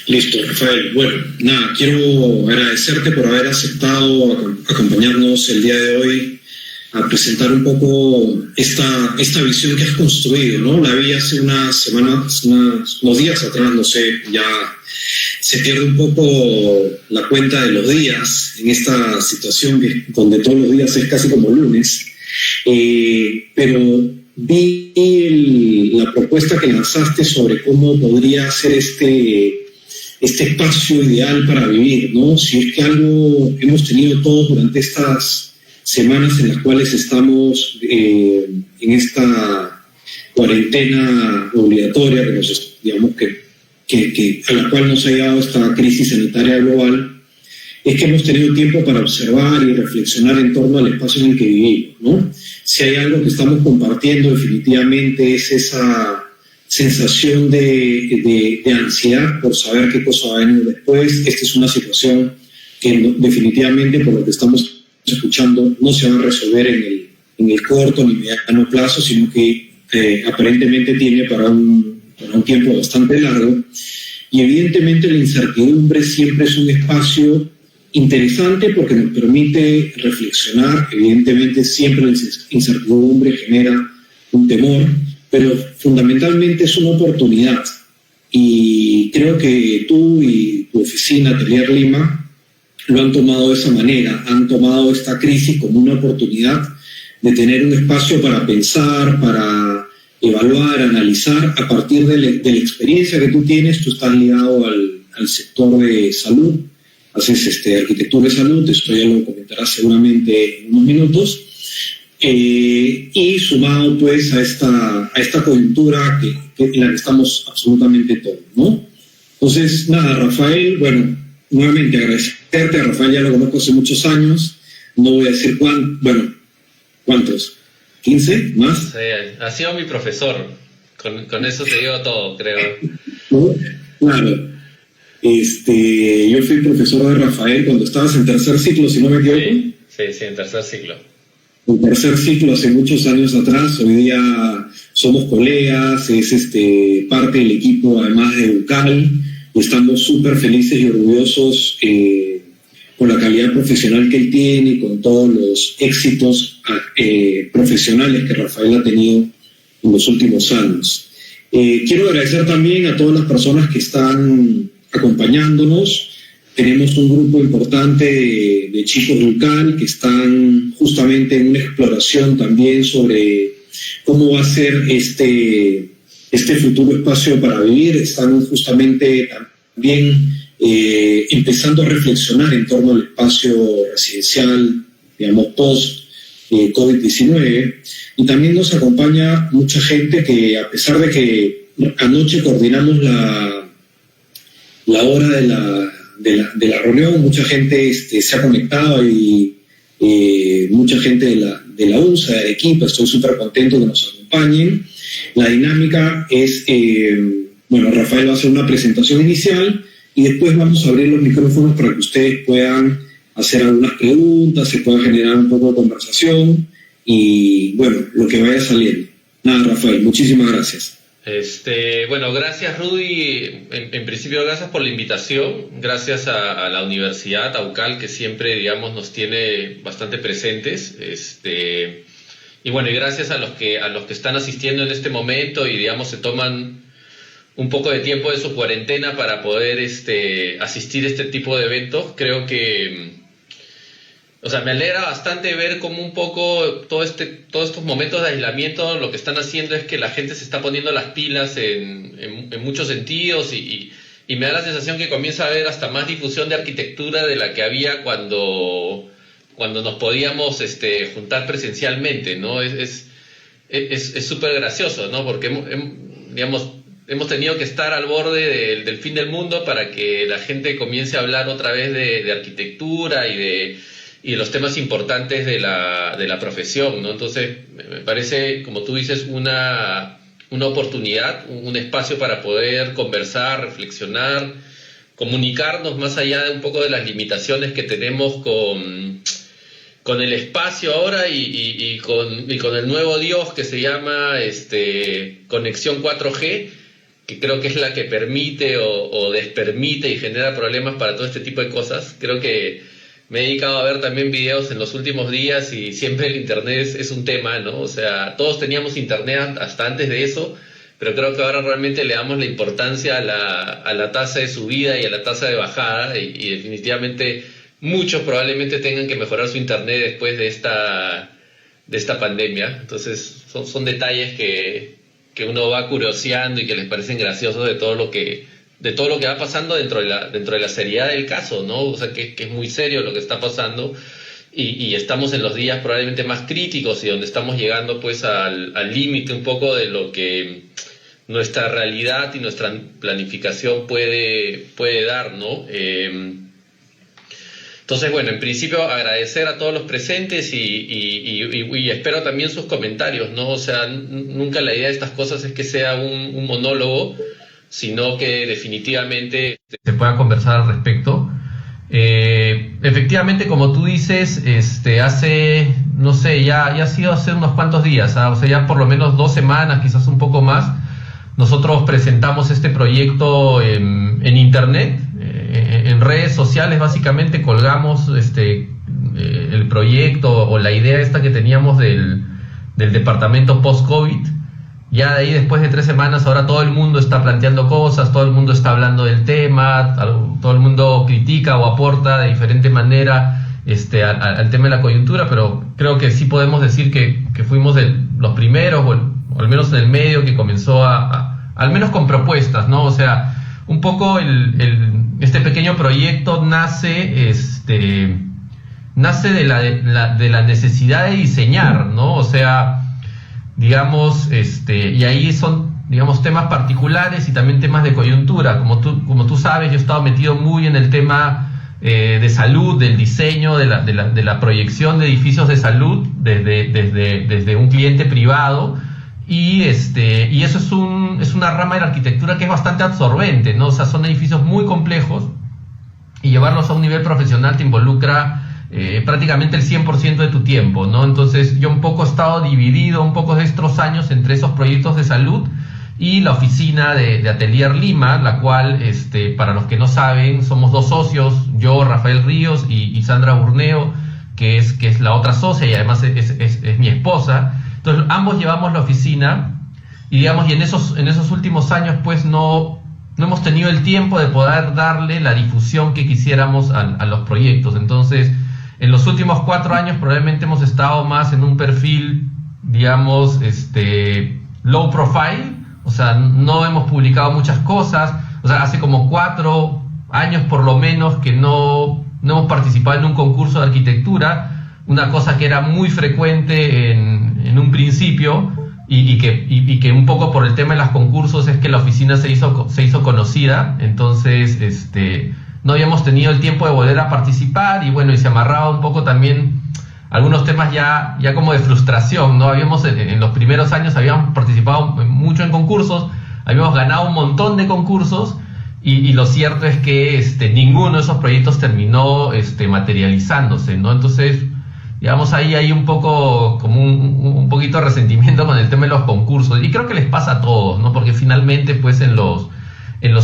Listo, Rafael. Bueno, nada, quiero agradecerte por haber aceptado acompañarnos el día de hoy a presentar un poco esta visión que has construido, ¿no? La vi hace unas semanas, unos días atrás, no sé, ya se pierde un poco la cuenta de los días en esta situación donde todos los días es casi como lunes, pero vi la propuesta que lanzaste sobre cómo podría ser este espacio ideal para vivir, ¿no? Si es que algo hemos tenido todos durante estas semanas en las cuales estamos en esta cuarentena obligatoria, digamos que a la cual nos ha llegado esta crisis sanitaria global, es que hemos tenido tiempo para observar y reflexionar en torno al espacio en el que vivimos, ¿no? Si hay algo que estamos compartiendo definitivamente es esa sensación de ansiedad por saber qué cosa va a venir después. Esta es una situación que definitivamente, por lo que estamos escuchando, no se va a resolver en el corto ni mediano plazo, sino que aparentemente tiene para un tiempo bastante largo. Y evidentemente la incertidumbre siempre es un espacio interesante porque nos permite reflexionar. Evidentemente siempre la incertidumbre genera un temor, pero fundamentalmente es una oportunidad. Y creo que tú y tu oficina, Atelier Lima, lo han tomado de esa manera, han tomado esta crisis como una oportunidad de tener un espacio para pensar, para evaluar, analizar, a partir de la experiencia que tú tienes. Tú estás ligado al sector de salud, haces arquitectura de salud, esto ya lo comentarás seguramente en unos minutos. Y sumado pues a esta coyuntura en la que estamos absolutamente todos, ¿no? Entonces, nada, Rafael, bueno, nuevamente agradecerte. A Rafael ya lo conozco hace muchos años, no voy a decir ¿cuántos? ¿15 más? Sí, ha sido mi profesor, con eso te digo todo, creo. ¿No? Claro. Yo fui profesor de Rafael cuando estabas en tercer ciclo, si no me equivoco. Sí, en tercer ciclo. En tercer ciclo hace muchos años atrás. Hoy día somos colegas, es parte del equipo además de UCAL, y estamos súper felices y orgullosos con la calidad profesional que él tiene, con todos los éxitos profesionales que Rafael ha tenido en los últimos años. Quiero agradecer también a todas las personas que están acompañándonos. Tenemos un grupo importante de chicos de UCAL que están justamente en una exploración también sobre cómo va a ser este futuro espacio para vivir. Están justamente también empezando a reflexionar en torno al espacio residencial, digamos, post-COVID-19. Y también nos acompaña mucha gente que, a pesar de que anoche coordinamos la hora de la reunión, mucha gente se ha conectado y mucha gente de la UNSA, de Arequipa. Estoy súper contento que nos acompañen. La dinámica es, Rafael va a hacer una presentación inicial y después vamos a abrir los micrófonos para que ustedes puedan hacer algunas preguntas, se pueda generar un poco de conversación y, lo que vaya saliendo. Nada, Rafael, muchísimas gracias. Gracias Rudy, en principio gracias por la invitación, gracias a la Universidad, a UCAL, que siempre, digamos, nos tiene bastante presentes, y gracias a los que están asistiendo en este momento y, digamos, se toman un poco de tiempo de su cuarentena para poder asistir a este tipo de eventos. Creo que me alegra bastante ver cómo un poco todos estos momentos de aislamiento lo que están haciendo es que la gente se está poniendo las pilas en muchos sentidos y me da la sensación que comienza a haber hasta más difusión de arquitectura de la que había cuando nos podíamos juntar presencialmente, ¿no? Es súper gracioso, ¿no? Porque hemos tenido que estar al borde del fin del mundo para que la gente comience a hablar otra vez de arquitectura y de los temas importantes de la profesión, ¿no? Entonces, me parece, como tú dices, una oportunidad, un espacio para poder conversar, reflexionar, comunicarnos más allá de un poco de las limitaciones que tenemos con el espacio ahora y con el nuevo Dios que se llama conexión 4G, que creo que es la que permite o despermite y genera problemas para todo este tipo de cosas. Creo que me he dedicado a ver también videos en los últimos días y siempre el internet es un tema, ¿no? O sea, todos teníamos internet hasta antes de eso, pero creo que ahora realmente le damos la importancia a la tasa de subida y a la tasa de bajada y definitivamente muchos probablemente tengan que mejorar su internet después de esta pandemia. Entonces son detalles que uno va curioseando y que les parecen graciosos de todo lo que va pasando dentro de la seriedad del caso, ¿no? O sea, que es muy serio lo que está pasando y estamos en los días probablemente más críticos y donde estamos llegando pues al límite un poco de lo que nuestra realidad y nuestra planificación puede dar, ¿no? Entonces, bueno, en principio agradecer a todos los presentes y espero también sus comentarios, ¿no? O sea, nunca la idea de estas cosas es que sea un monólogo, sino que definitivamente se pueda conversar al respecto. Efectivamente, como tú dices, hace, no sé, ya ha sido hace unos cuantos días, ¿ah? O sea, ya por lo menos 2 semanas, quizás un poco más, nosotros presentamos este proyecto en internet, en redes sociales. Básicamente colgamos el proyecto o la idea esta que teníamos del departamento post-COVID. Ya de ahí, después de 3 semanas, ahora todo el mundo está planteando cosas, todo el mundo está hablando del tema, todo el mundo critica o aporta de diferente manera al tema de la coyuntura, pero creo que sí podemos decir que fuimos de los primeros, o al menos en el medio, que comenzó al menos con propuestas, ¿no? O sea, un poco este pequeño proyecto nace de la necesidad de diseñar, ¿no? O sea, digamos, y ahí son, digamos, temas particulares y también temas de coyuntura. Como tú sabes, yo he estado metido muy en el tema de salud, del diseño, de la proyección de edificios de salud desde un cliente privado, y eso es una rama de la arquitectura que es bastante absorbente, ¿no? O sea, son edificios muy complejos y llevarlos a un nivel profesional te involucra prácticamente el 100% de tu tiempo, ¿no? Entonces yo un poco he estado dividido un poco de estos años entre esos proyectos de salud y la oficina de Atelier Lima, la cual, para los que no saben, somos 2 socios, yo, Rafael Ríos, y Sandra Burneo, que es la otra socia y además es mi esposa. Entonces ambos llevamos la oficina y, digamos, y en esos últimos años pues no hemos tenido el tiempo de poder darle la difusión que quisiéramos a los proyectos. Entonces, en los últimos 4 años probablemente hemos estado más en un perfil, digamos, low profile. O sea, no hemos publicado muchas cosas. O sea, hace como 4 años por lo menos que no hemos participado en un concurso de arquitectura, una cosa que era muy frecuente en un principio, y que un poco por el tema de los concursos es que la oficina se hizo conocida. Entonces no habíamos tenido el tiempo de volver a participar, y bueno, y se amarraba un poco también algunos temas ya como de frustración, ¿no? Habíamos en los primeros años habíamos participado mucho en concursos, habíamos ganado un montón de concursos, y lo cierto es que ninguno de esos proyectos terminó materializándose, ¿no? Entonces, digamos, ahí hay un poco como un poquito de resentimiento con el tema de los concursos, y creo que les pasa a todos, ¿no? Porque finalmente pues en los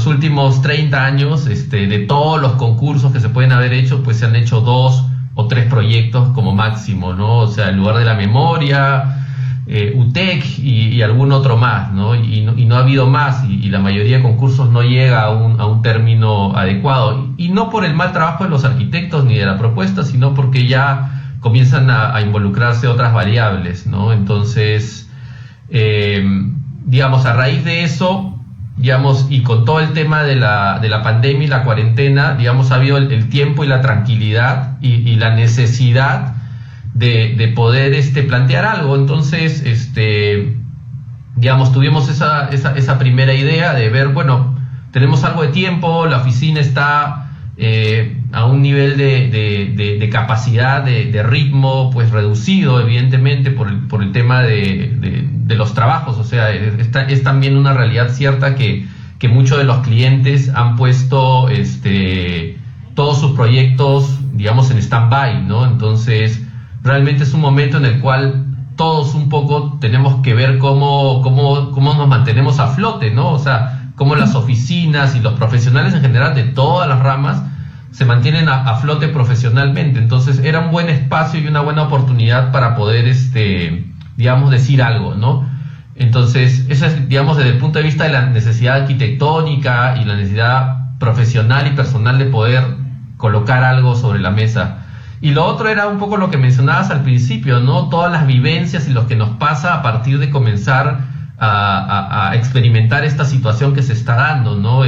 últimos 30 años de todos los concursos que se pueden haber hecho, pues se han hecho 2 o 3 proyectos como máximo, ¿no? O sea, el lugar de la memoria, UTEC y algún otro más, ¿no? Y no ha habido más, y la mayoría de concursos no llega a un término adecuado, y no por el mal trabajo de los arquitectos ni de la propuesta, sino porque ya comienzan a involucrarse otras variables, ¿no? Entonces, digamos, a raíz de eso, digamos, y con todo el tema de la pandemia y la cuarentena, digamos, ha habido el tiempo y la tranquilidad y la necesidad de poder plantear algo. Entonces, digamos, tuvimos esa primera idea de ver, bueno, tenemos algo de tiempo, la oficina está a un nivel de capacidad, de ritmo, pues reducido, evidentemente, por el tema de los trabajos. O sea, es también una realidad cierta que muchos de los clientes han puesto todos sus proyectos, digamos, en stand-by, ¿no? Entonces, realmente es un momento en el cual todos un poco tenemos que ver cómo nos mantenemos a flote, ¿no? O sea, cómo las oficinas y los profesionales en general de todas las ramas se mantienen a flote profesionalmente. Entonces era un buen espacio y una buena oportunidad para poder, digamos, decir algo, ¿no? Entonces, eso es, digamos, desde el punto de vista de la necesidad arquitectónica y la necesidad profesional y personal de poder colocar algo sobre la mesa. Y lo otro era un poco lo que mencionabas al principio, ¿no? Todas las vivencias y lo que nos pasa a partir de comenzar a experimentar esta situación que se está dando, ¿no?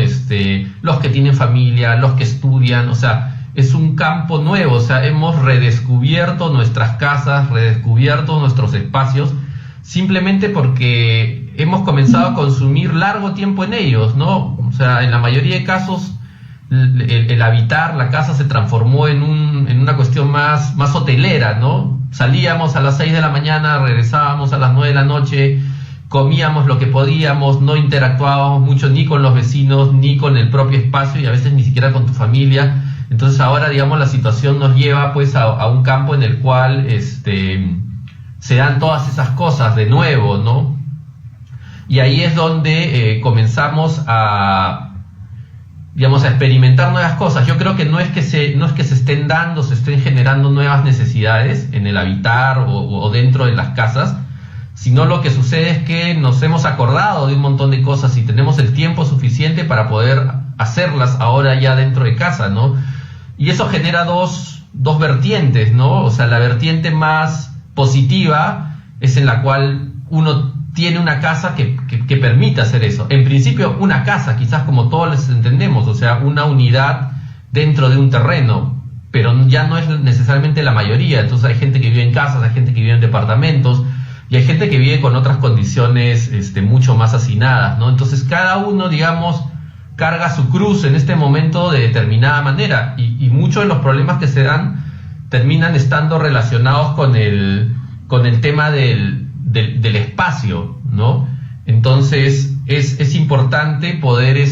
Los que tienen familia, los que estudian, o sea, es un campo nuevo, o sea, hemos redescubierto nuestras casas, redescubierto nuestros espacios, simplemente porque hemos comenzado a consumir largo tiempo en ellos, ¿no? O sea, en la mayoría de casos el habitar la casa se transformó en una cuestión más hotelera, ¿no? Salíamos a las 6 de la mañana, regresábamos a las 9 de la noche, comíamos lo que podíamos, no interactuábamos mucho ni con los vecinos, ni con el propio espacio y a veces ni siquiera con tu familia. Entonces ahora, digamos, la situación nos lleva pues a un campo en el cual se dan todas esas cosas de nuevo, ¿no? Y ahí es donde comenzamos a experimentar nuevas cosas. Yo creo que no es que se estén dando, se estén generando nuevas necesidades en el habitar o dentro de las casas, sino lo que sucede es que nos hemos acordado de un montón de cosas y tenemos el tiempo suficiente para poder hacerlas ahora ya dentro de casa, ¿no? Y eso genera dos vertientes, ¿no? O sea, la vertiente más positiva es en la cual uno tiene una casa que permite hacer eso. En principio, una casa, quizás como todos les entendemos, o sea, una unidad dentro de un terreno, pero ya no es necesariamente la mayoría. Entonces hay gente que vive en casas, hay gente que vive en departamentos, y hay gente que vive con otras condiciones mucho más hacinadas, ¿no? Entonces cada uno, digamos, carga su cruz en este momento de determinada manera, y muchos de los problemas que se dan terminan estando relacionados con el tema del espacio, ¿no? Entonces es importante poder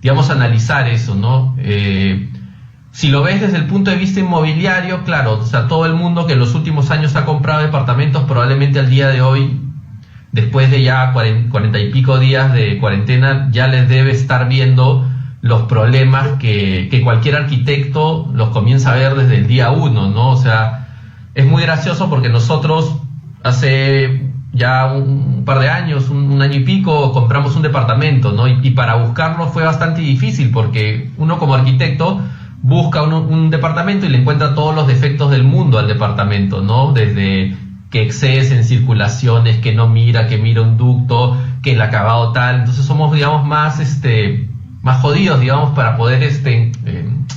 digamos, analizar eso, ¿no? Si lo ves desde el punto de vista inmobiliario, claro, o sea, todo el mundo que en los últimos años ha comprado departamentos, probablemente al día de hoy, después de ya 40 y pico días de cuarentena, ya les debe estar viendo los problemas que cualquier arquitecto los comienza a ver desde el día 1, ¿no? O sea, es muy gracioso porque nosotros hace ya un par de años, un año y pico, compramos un departamento, ¿no? Y para buscarlo fue bastante difícil porque uno como arquitecto busca un departamento y le encuentra todos los defectos del mundo al departamento, ¿no? Desde que excedes en circulaciones, que no mira, que mira un ducto, que el acabado tal. Entonces somos, digamos, más jodidos, digamos, para poder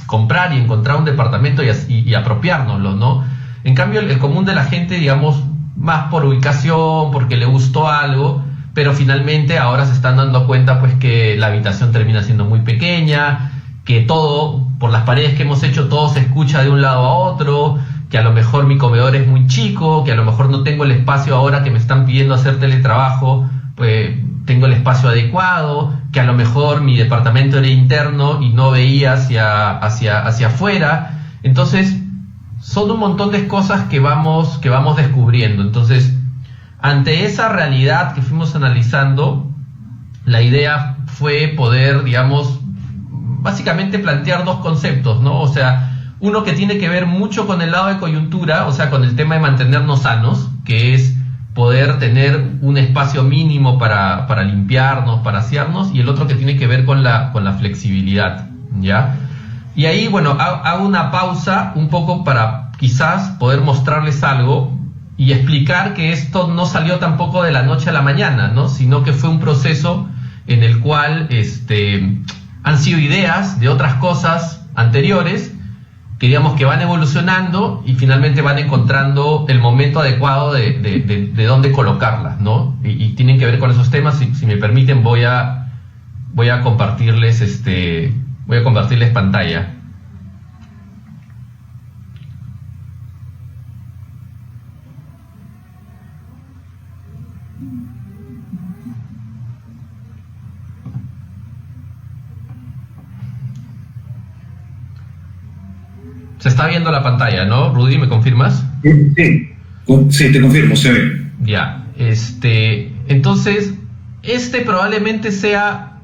comprar y encontrar un departamento y apropiárnoslo, ¿no? En cambio, el común de la gente, digamos, más por ubicación, porque le gustó algo, pero finalmente ahora se están dando cuenta pues que la habitación termina siendo muy pequeña, que todo, por las paredes que hemos hecho, todo se escucha de un lado a otro, que a lo mejor mi comedor es muy chico, que a lo mejor no tengo el espacio ahora que me están pidiendo hacer teletrabajo, pues tengo el espacio adecuado, que a lo mejor mi departamento era interno y no veía hacia afuera. Entonces son un montón de cosas que vamos descubriendo. Entonces, ante esa realidad que fuimos analizando, la idea fue poder, digamos, básicamente plantear dos conceptos, ¿no? O sea, uno que tiene que ver mucho con el lado de coyuntura, o sea, con el tema de mantenernos sanos, que es poder tener un espacio mínimo para limpiarnos, para asearnos, y el otro que tiene que ver con la flexibilidad, ¿ya? Y ahí, bueno, hago una pausa un poco para quizás poder mostrarles algo y explicar que esto no salió tampoco de la noche a la mañana, ¿no? Sino que fue un proceso en el cual han sido ideas de otras cosas anteriores que, digamos, que van evolucionando y finalmente van encontrando el momento adecuado de dónde colocarlas, ¿no? Y tienen que ver con esos temas. Si me permiten, voy a compartirles pantalla. Se está viendo la pantalla, ¿no? Rudy, ¿me confirmas? Sí, te confirmo, se ve. Ya, entonces, este probablemente sea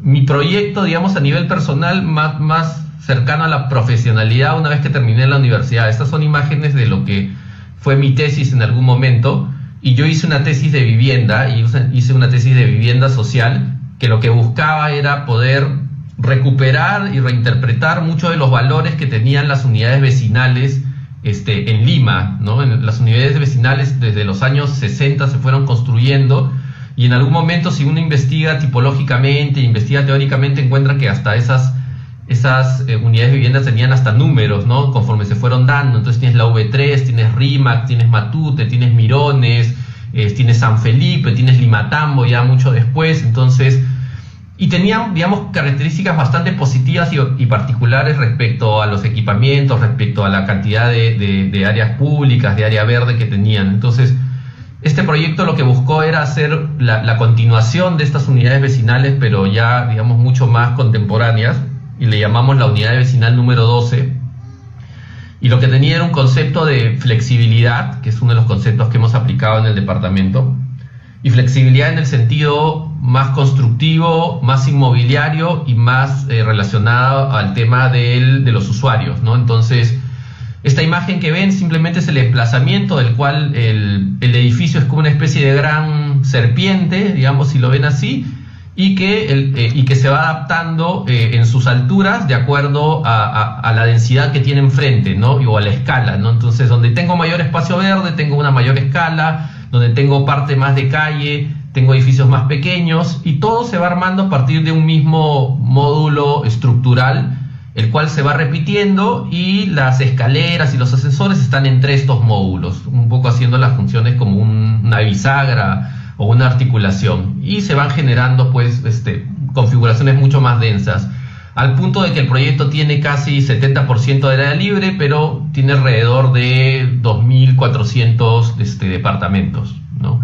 mi proyecto, digamos, a nivel personal más cercano a la profesionalidad una vez que terminé la universidad. Estas son imágenes de lo que fue mi tesis en algún momento, y yo hice una tesis de vivienda, y hice una tesis de vivienda social, que lo que buscaba era poder recuperar y reinterpretar muchos de los valores que tenían las unidades vecinales en Lima, ¿no? Las unidades vecinales desde los años 60 se fueron construyendo, y en algún momento, si uno investiga tipológicamente, investiga teóricamente, encuentra que hasta esas unidades de vivienda tenían hasta números, ¿no? Conforme se fueron dando. Entonces tienes la V3, tienes Rímac, tienes Matute, tienes Mirones, tienes San Felipe, tienes Limatambo ya mucho después. Entonces, y tenían, digamos, características bastante positivas y particulares respecto a los equipamientos, respecto a la cantidad de áreas públicas, de área verde que tenían. Entonces, este proyecto lo que buscó era hacer la continuación de estas unidades vecinales, pero ya, digamos, mucho más contemporáneas, y le llamamos la unidad vecinal número 12. Y lo que tenía era un concepto de flexibilidad, que es uno de los conceptos que hemos aplicado en el departamento, y flexibilidad en el sentido más constructivo, más inmobiliario y más relacionado al tema de los usuarios, ¿no? Entonces, esta imagen que ven simplemente es el emplazamiento del cual el edificio es como una especie de gran serpiente, digamos, si lo ven así, y que se va adaptando en sus alturas de acuerdo a la densidad que tiene enfrente, ¿no? O a la escala, ¿no? Entonces, donde tengo mayor espacio verde, tengo una mayor escala; donde tengo parte más de calle, tengo edificios más pequeños, y todo se va armando a partir de un mismo módulo estructural, el cual se va repitiendo, y las escaleras y los ascensores están entre estos módulos, un poco haciendo las funciones como una bisagra o una articulación, y se van generando pues configuraciones mucho más densas, al punto de que el proyecto tiene casi 70% de área libre, pero tiene alrededor de 2.400 departamentos, ¿no?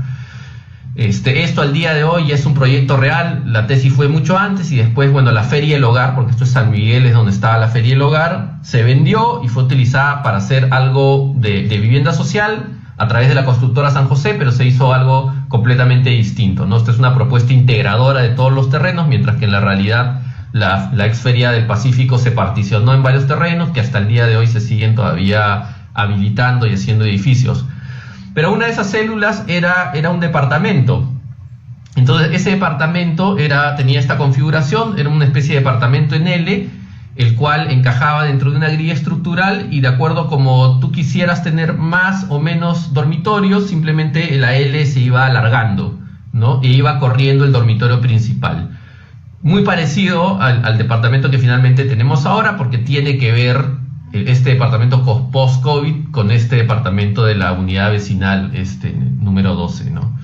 Esto al día de hoy es un proyecto real. La tesis fue mucho antes, y después, bueno, la Feria del Hogar, porque esto es San Miguel, es donde estaba la Feria del Hogar, se vendió y fue utilizada para hacer algo de vivienda social a través de la constructora San José, pero se hizo algo completamente distinto, ¿no? Esta es una propuesta integradora de todos los terrenos, mientras que en la realidad la ex Feria del Pacífico se particionó en varios terrenos que hasta el día de hoy se siguen todavía habilitando y haciendo edificios. Pero una de esas células era un departamento. Entonces ese departamento tenía esta configuración, era una especie de departamento en L, el cual encajaba dentro de una grilla estructural, y de acuerdo como tú quisieras tener más o menos dormitorios, simplemente la L se iba alargando, ¿no? E iba corriendo el dormitorio principal. Muy parecido al departamento que finalmente tenemos ahora, porque tiene que ver este departamento post-COVID con este departamento de la unidad vecinal número 12, ¿no?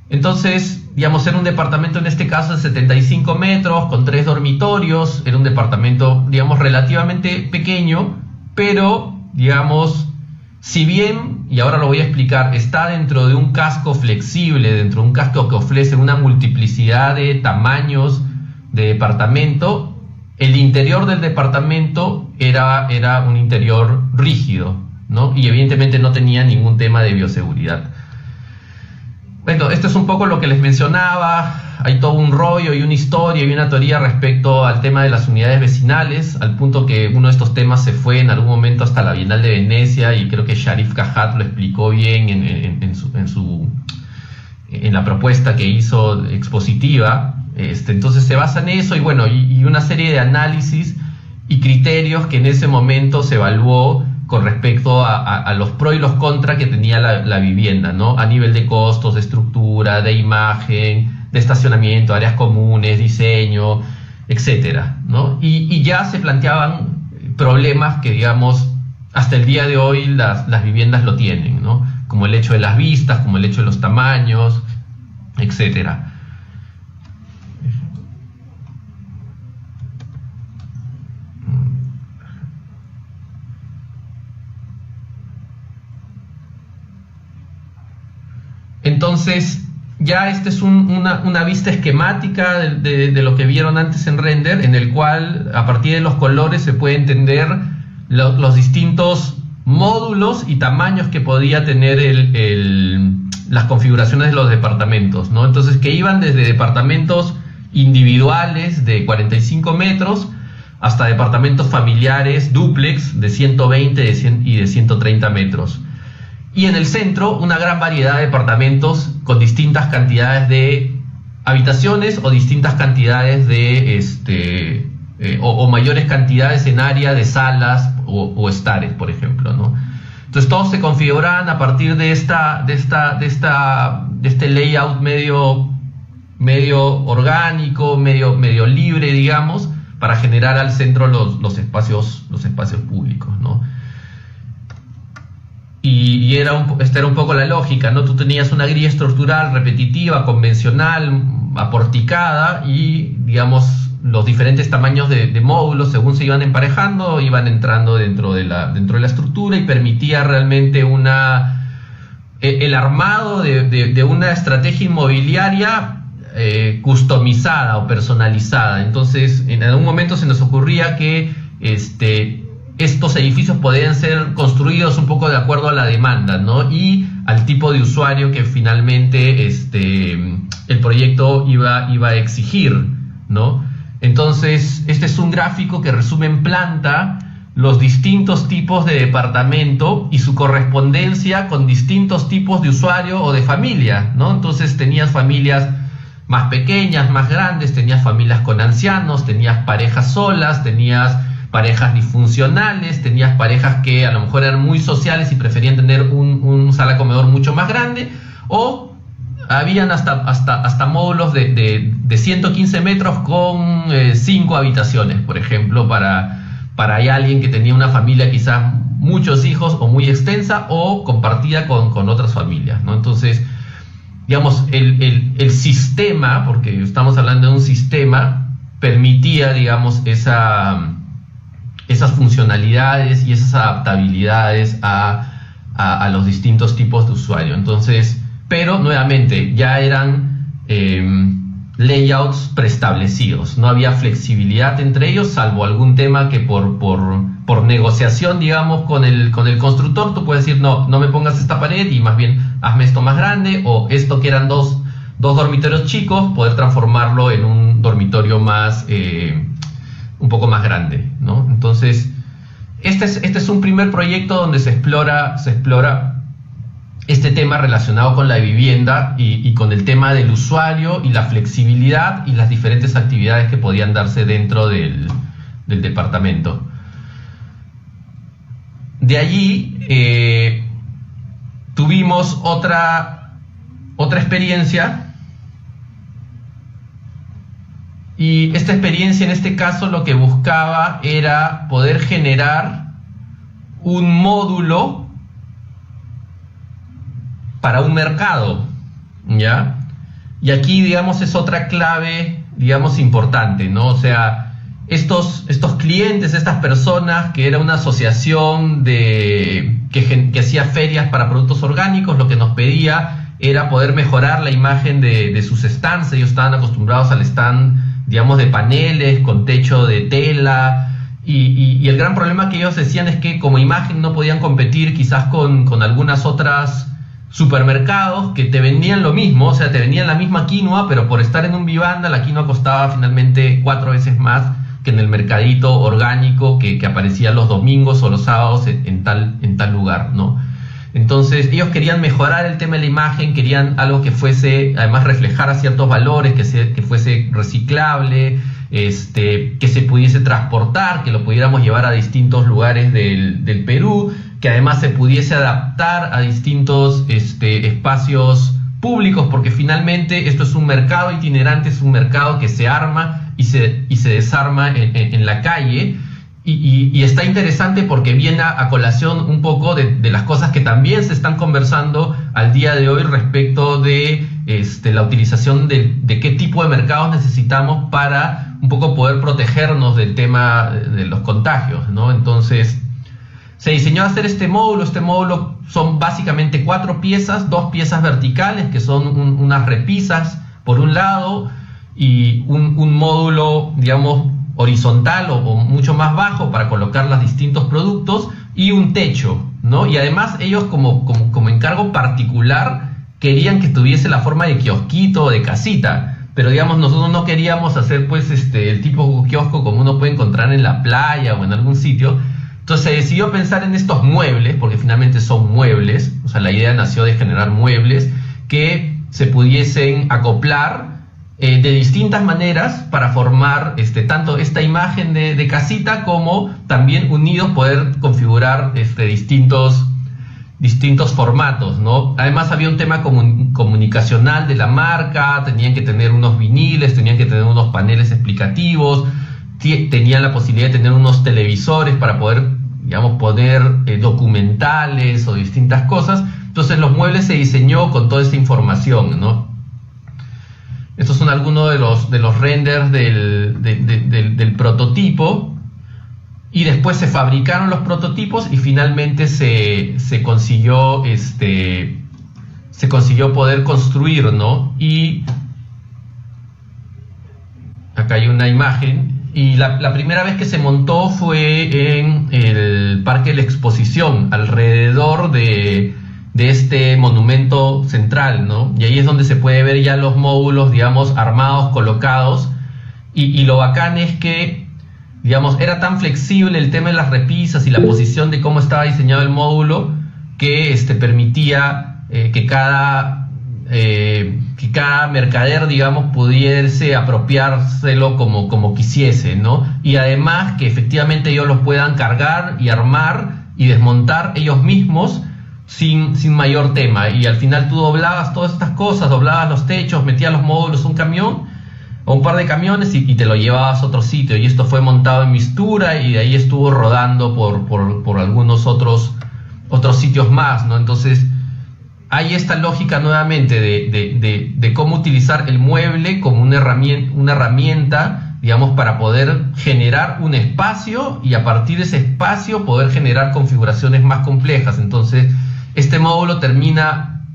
Entonces, digamos, era un departamento en este caso de 75 metros, con 3 dormitorios. Era un departamento, digamos, relativamente pequeño, pero, digamos, si bien, y ahora lo voy a explicar, está dentro de un casco flexible, dentro de un casco que ofrece una multiplicidad de tamaños de departamento, el interior del departamento era un interior rígido, ¿no? Y evidentemente no tenía ningún tema de bioseguridad. Bueno, esto es un poco lo que les mencionaba. Hay todo un rollo y una historia y una teoría respecto al tema de las unidades vecinales, al punto que uno de estos temas se fue en algún momento hasta la Bienal de Venecia, y creo que Sharif Kahat lo explicó bien en la propuesta que hizo expositiva. Entonces se basa en eso, y bueno, y una serie de análisis y criterios que en ese momento se evaluó con respecto a los pros y los contras que tenía la vivienda, ¿no? A nivel de costos, de estructura, de imagen, de estacionamiento, áreas comunes, diseño, etcétera, ¿no? Y ya se planteaban problemas que, digamos, hasta el día de hoy las viviendas lo tienen, ¿no? Como el hecho de las vistas, como el hecho de los tamaños, etcétera. Entonces, ya esta es una vista esquemática de lo que vieron antes en render, en el cual a partir de los colores se puede entender los distintos módulos y tamaños que podía tener las configuraciones de los departamentos, ¿no? Entonces, que iban desde departamentos individuales de 45 metros hasta departamentos familiares dúplex de 120 y de 130 metros. Y en el centro, una gran variedad de departamentos con distintas cantidades de habitaciones o distintas cantidades de o mayores cantidades en área de salas o estares, por ejemplo, ¿no? Entonces todos se configuraban a partir de este layout medio orgánico, medio libre, digamos, para generar al centro los espacios públicos, ¿no? Y esta era un poco la lógica, ¿no? Tú tenías una grilla estructural repetitiva, convencional, aporticada, y, digamos, los diferentes tamaños de módulos, según se iban emparejando, iban entrando dentro de la estructura, y permitía realmente el armado de una estrategia inmobiliaria customizada o personalizada. Entonces, en algún momento se nos ocurría que estos edificios podían ser construidos un poco de acuerdo a la demanda, ¿no? Y al tipo de usuario que finalmente el proyecto iba a exigir, ¿no? Entonces, este es un gráfico que resume en planta los distintos tipos de departamento y su correspondencia con distintos tipos de usuario o de familia, ¿no? Entonces tenías familias más pequeñas, más grandes, tenías familias con ancianos, tenías parejas solas, tenías parejas disfuncionales, tenías parejas que a lo mejor eran muy sociales y preferían tener un sala comedor mucho más grande, o habían hasta módulos de 115 metros con 5 habitaciones, por ejemplo, para alguien que tenía una familia quizás muchos hijos o muy extensa o compartida con otras familias, ¿no? Entonces, digamos, el sistema, porque estamos hablando de un sistema, permitía, digamos, esas funcionalidades y esas adaptabilidades a los distintos tipos de usuario. Entonces, pero nuevamente ya eran layouts preestablecidos, no había flexibilidad entre ellos, salvo algún tema que por negociación, digamos, con el constructor, tú puedes decir, no me pongas esta pared y más bien hazme esto más grande, o esto que eran dos dormitorios chicos, poder transformarlo en un dormitorio más un poco más grande, ¿no? Entonces, este es un primer proyecto donde se explora este tema relacionado con la vivienda y con el tema del usuario y la flexibilidad y las diferentes actividades que podían darse dentro del departamento. De allí tuvimos otra experiencia, y esta experiencia en este caso lo que buscaba era poder generar un módulo para un mercado, ¿ya? Y aquí, digamos, es otra clave, digamos, importante, ¿no? O sea, estos clientes, estas personas, que era una asociación que hacía ferias para productos orgánicos, lo que nos pedía era poder mejorar la imagen de sus stands. Ellos estaban acostumbrados al stand, digamos, de paneles, con techo de tela, y el gran problema que ellos decían es que como imagen no podían competir quizás con algunas otras supermercados que te vendían lo mismo, o sea, te vendían la misma quinoa, pero por estar en un vivanda la quinoa costaba finalmente 4 veces más que en el mercadito orgánico que aparecía los domingos o los sábados en tal lugar, ¿no? Entonces ellos querían mejorar el tema de la imagen, querían algo que fuese, además, reflejara ciertos valores, que fuese reciclable, que se pudiese transportar, que lo pudiéramos llevar a distintos lugares del Perú, que además se pudiese adaptar a distintos espacios públicos, porque finalmente esto es un mercado itinerante, es un mercado que se arma y se desarma en la calle, y está interesante porque viene a colación un poco de las cosas que también se están conversando al día de hoy respecto de la utilización de qué tipo de mercados necesitamos para un poco poder protegernos del tema de los contagios, ¿no? Entonces, se diseñó hacer este módulo. Este módulo son básicamente 4 piezas, 2 piezas verticales, que son unas repisas por un lado, y un módulo, digamos, horizontal o mucho más bajo para colocar los distintos productos y un techo, ¿no? Y además ellos como encargo particular querían que tuviese la forma de kiosquito o de casita, pero digamos nosotros no queríamos hacer pues el tipo kiosco como uno puede encontrar en la playa o en algún sitio. Entonces se decidió pensar en estos muebles, porque finalmente son muebles, o sea, la idea nació de generar muebles que se pudiesen acoplar de distintas maneras para formar tanto esta imagen de casita como también unidos poder configurar distintos formatos, ¿no? Además había un tema comunicacional de la marca, tenían que tener unos viniles, tenían que tener unos paneles explicativos, tenían la posibilidad de tener unos televisores para poder, digamos, poner documentales o distintas cosas. Entonces los muebles se diseñó con toda esta información, ¿no? Estos son algunos de los renders del prototipo, y después se fabricaron los prototipos y finalmente se consiguió poder construir, ¿no? Y acá hay una imagen. Y la primera vez que se montó fue en el Parque de la Exposición, alrededor de este monumento central, ¿no? Y ahí es donde se puede ver ya los módulos, digamos, armados, colocados. Y lo bacán es que, digamos, era tan flexible el tema de las repisas y la posición de cómo estaba diseñado el módulo que permitía que cada mercader, digamos, pudiese apropiárselo como quisiese, ¿no? Y además que efectivamente ellos los puedan cargar y armar y desmontar ellos mismos sin mayor tema. Y al final tú doblabas todas estas cosas, doblabas los techos, metías los módulos, un camión o un par de camiones y te lo llevabas a otro sitio. Y esto fue montado en Mistura y de ahí estuvo rodando por algunos otros sitios más, ¿no? Entonces hay esta lógica nuevamente de cómo utilizar el mueble como una herramienta, digamos, para poder generar un espacio y a partir de ese espacio poder generar configuraciones más complejas. Entonces, este módulo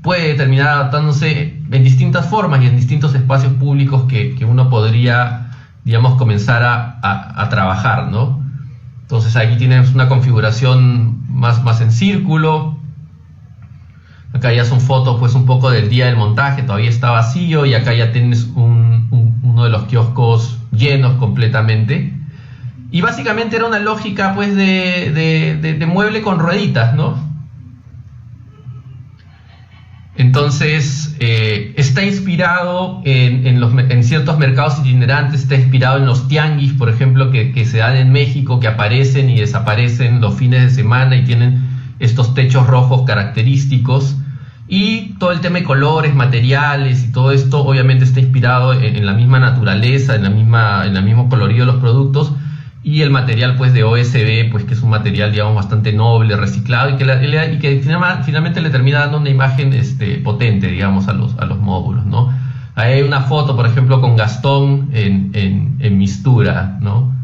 puede terminar adaptándose en distintas formas y en distintos espacios públicos que uno podría, digamos, comenzar a trabajar, ¿no? Entonces, aquí tienes una configuración más en círculo. Acá ya son fotos pues un poco del día del montaje, todavía está vacío, y acá ya tienes uno de los kioscos llenos completamente. Y básicamente era una lógica pues de mueble con rueditas, ¿no? Entonces está inspirado en ciertos mercados itinerantes, está inspirado en los tianguis, por ejemplo, que se dan en México, que aparecen y desaparecen los fines de semana y tienen estos techos rojos característicos, y todo el tema de colores, materiales y todo esto obviamente está inspirado en la misma naturaleza, en el mismo colorido de los productos, y el material pues de OSB, pues que es un material, digamos, bastante noble, reciclado, y que finalmente le termina dando una imagen potente, digamos, a los módulos, ¿no? Ahí hay una foto, por ejemplo, con Gastón en Mistura, ¿no?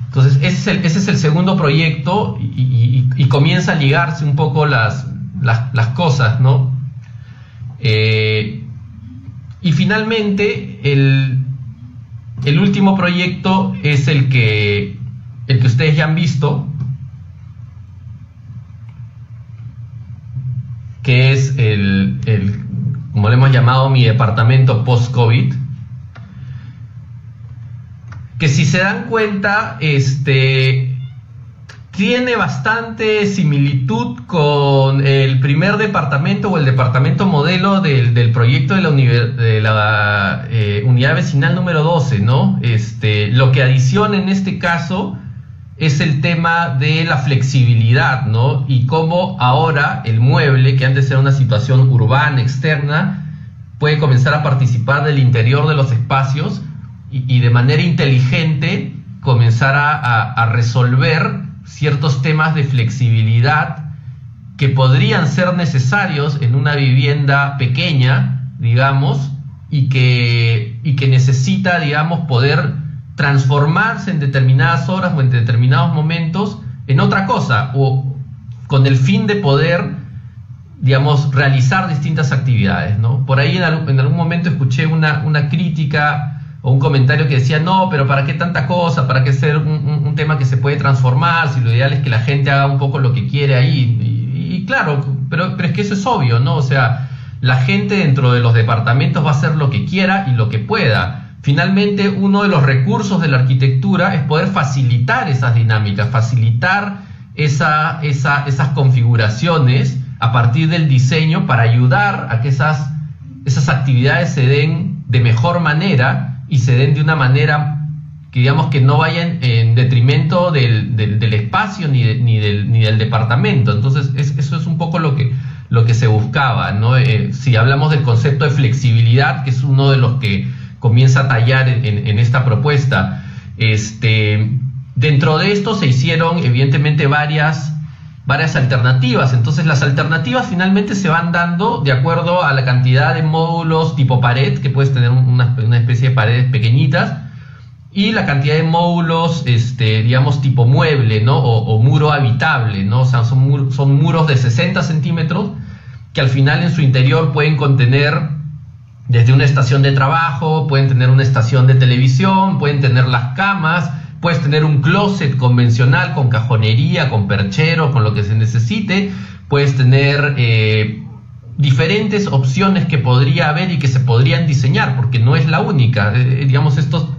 Entonces ese es el segundo proyecto, y comienza a ligarse un poco las cosas, ¿no? Y finalmente el último proyecto es el que ustedes ya han visto, que es como le hemos llamado, mi departamento post-COVID, que si se dan cuenta, tiene bastante similitud con el primer departamento o el departamento modelo del proyecto de la unidad vecinal número 12, ¿no? Lo que adiciona en este caso es el tema de la flexibilidad, ¿no? Y cómo ahora el mueble, que antes era una situación urbana, externa, puede comenzar a participar del interior de los espacios y de manera inteligente comenzar a resolver ciertos temas de flexibilidad que podrían ser necesarios en una vivienda pequeña, digamos, y que necesita, digamos, poder transformarse en determinadas horas o en determinados momentos en otra cosa, o con el fin de poder, digamos, realizar distintas actividades, ¿no? Por ahí en algún momento escuché una crítica o un comentario que decía, no, pero ¿para qué tanta cosa? ¿Para qué ser un tema que se puede transformar? Si lo ideal es que la gente haga un poco lo que quiere ahí. Y claro, pero es que eso es obvio, ¿no? O sea, la gente dentro de los departamentos va a hacer lo que quiera y lo que pueda. Finalmente, uno de los recursos de la arquitectura es poder facilitar esas dinámicas, facilitar esas configuraciones a partir del diseño para ayudar a que esas actividades se den de mejor manera y se den de una manera que digamos que no vayan en detrimento del espacio ni del departamento. Entonces eso es un poco lo que se buscaba, ¿no? Si hablamos del concepto de flexibilidad, que es uno de los que comienza a tallar en esta propuesta, dentro de esto se hicieron evidentemente varias alternativas. Entonces las alternativas finalmente se van dando de acuerdo a la cantidad de módulos tipo pared, que puedes tener una especie de paredes pequeñitas, y la cantidad de módulos digamos tipo mueble, ¿no? o muro habitable, ¿no? O sea, son muros de 60 centímetros que al final en su interior pueden contener desde una estación de trabajo, pueden tener una estación de televisión, pueden tener las camas, puedes tener un closet convencional con cajonería, con perchero, con lo que se necesite. Puedes tener diferentes opciones que podría haber y que se podrían diseñar, porque no es la única. Digamos, esto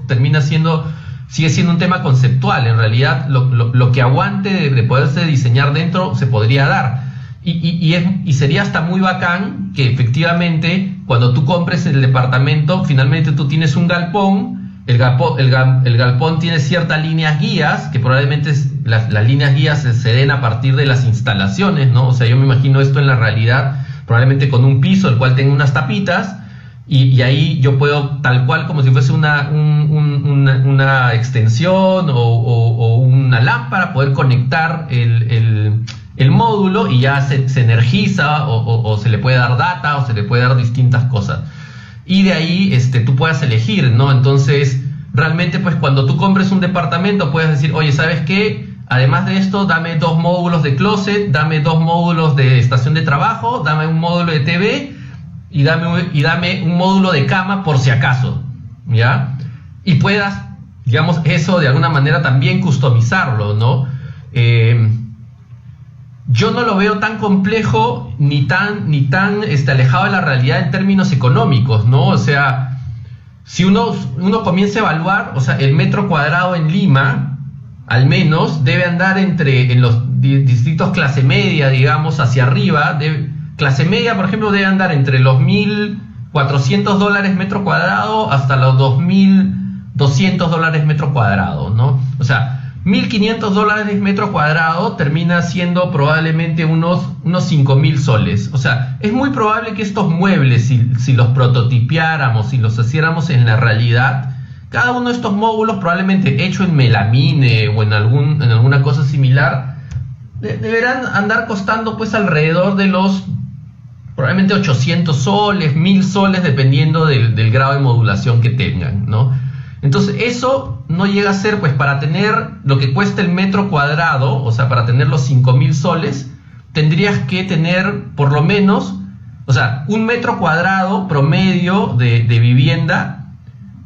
sigue siendo un tema conceptual. En realidad, lo que aguante de poderse diseñar dentro se podría dar. Y sería hasta muy bacán que efectivamente, cuando tú compres el departamento, finalmente tú tienes un galpón. El galpón tiene ciertas líneas guías, que probablemente las líneas guías se den a partir de las instalaciones, ¿no? O sea, yo me imagino esto en la realidad, probablemente con un piso, el cual tenga unas tapitas, y ahí yo puedo, tal cual como si fuese una extensión o una lámpara, poder conectar el módulo y ya se energiza o se le puede dar data o se le puede dar distintas cosas. Y de ahí tú puedas elegir, ¿no? Entonces, realmente, pues cuando tú compres un departamento, puedes decir, oye, ¿sabes qué? Además de esto, dame 2 módulos de closet, dame 2 módulos de estación de trabajo, dame un módulo de TV y dame un módulo de cama por si acaso, ¿ya? Y puedas, digamos, eso de alguna manera también customizarlo, ¿no? Yo no lo veo tan complejo ni tan alejado de la realidad en términos económicos, ¿no? O sea, si uno comienza a evaluar, o sea, el metro cuadrado en Lima, al menos, debe andar en los distritos clase media, digamos, hacia arriba. Clase media, por ejemplo, debe andar entre los $1,400 metro cuadrado hasta los $2,200 metro cuadrado, ¿no? O sea, $1,500 metro cuadrado termina siendo probablemente unos 5,000 soles. O sea, es muy probable que estos muebles, si los prototipiáramos, si los hiciéramos en la realidad, cada uno de estos módulos probablemente hecho en melamine o en alguna cosa similar, deberán andar costando pues alrededor de los probablemente 800 soles, 1,000 soles, dependiendo del grado de modulación que tengan, ¿no? Entonces eso no llega a ser, pues para tener lo que cuesta el metro cuadrado, o sea, para tener los 5,000 soles, tendrías que tener por lo menos, o sea, un metro cuadrado promedio de vivienda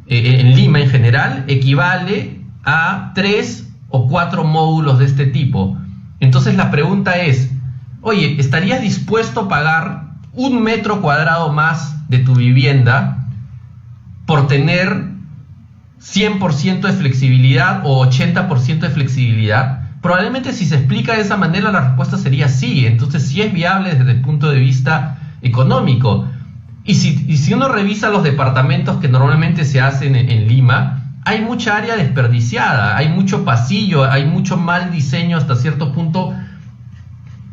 en Lima en general equivale a 3 o 4 módulos de este tipo. Entonces la pregunta es, oye, ¿estarías dispuesto a pagar 1 metro cuadrado más de tu vivienda por tener 100% de flexibilidad o 80% de flexibilidad? Probablemente si se explica de esa manera la respuesta sería sí. Entonces sí es viable desde el punto de vista económico. Y si uno revisa los departamentos que normalmente se hacen en Lima, hay mucha área desperdiciada, hay mucho pasillo, hay mucho mal diseño hasta cierto punto,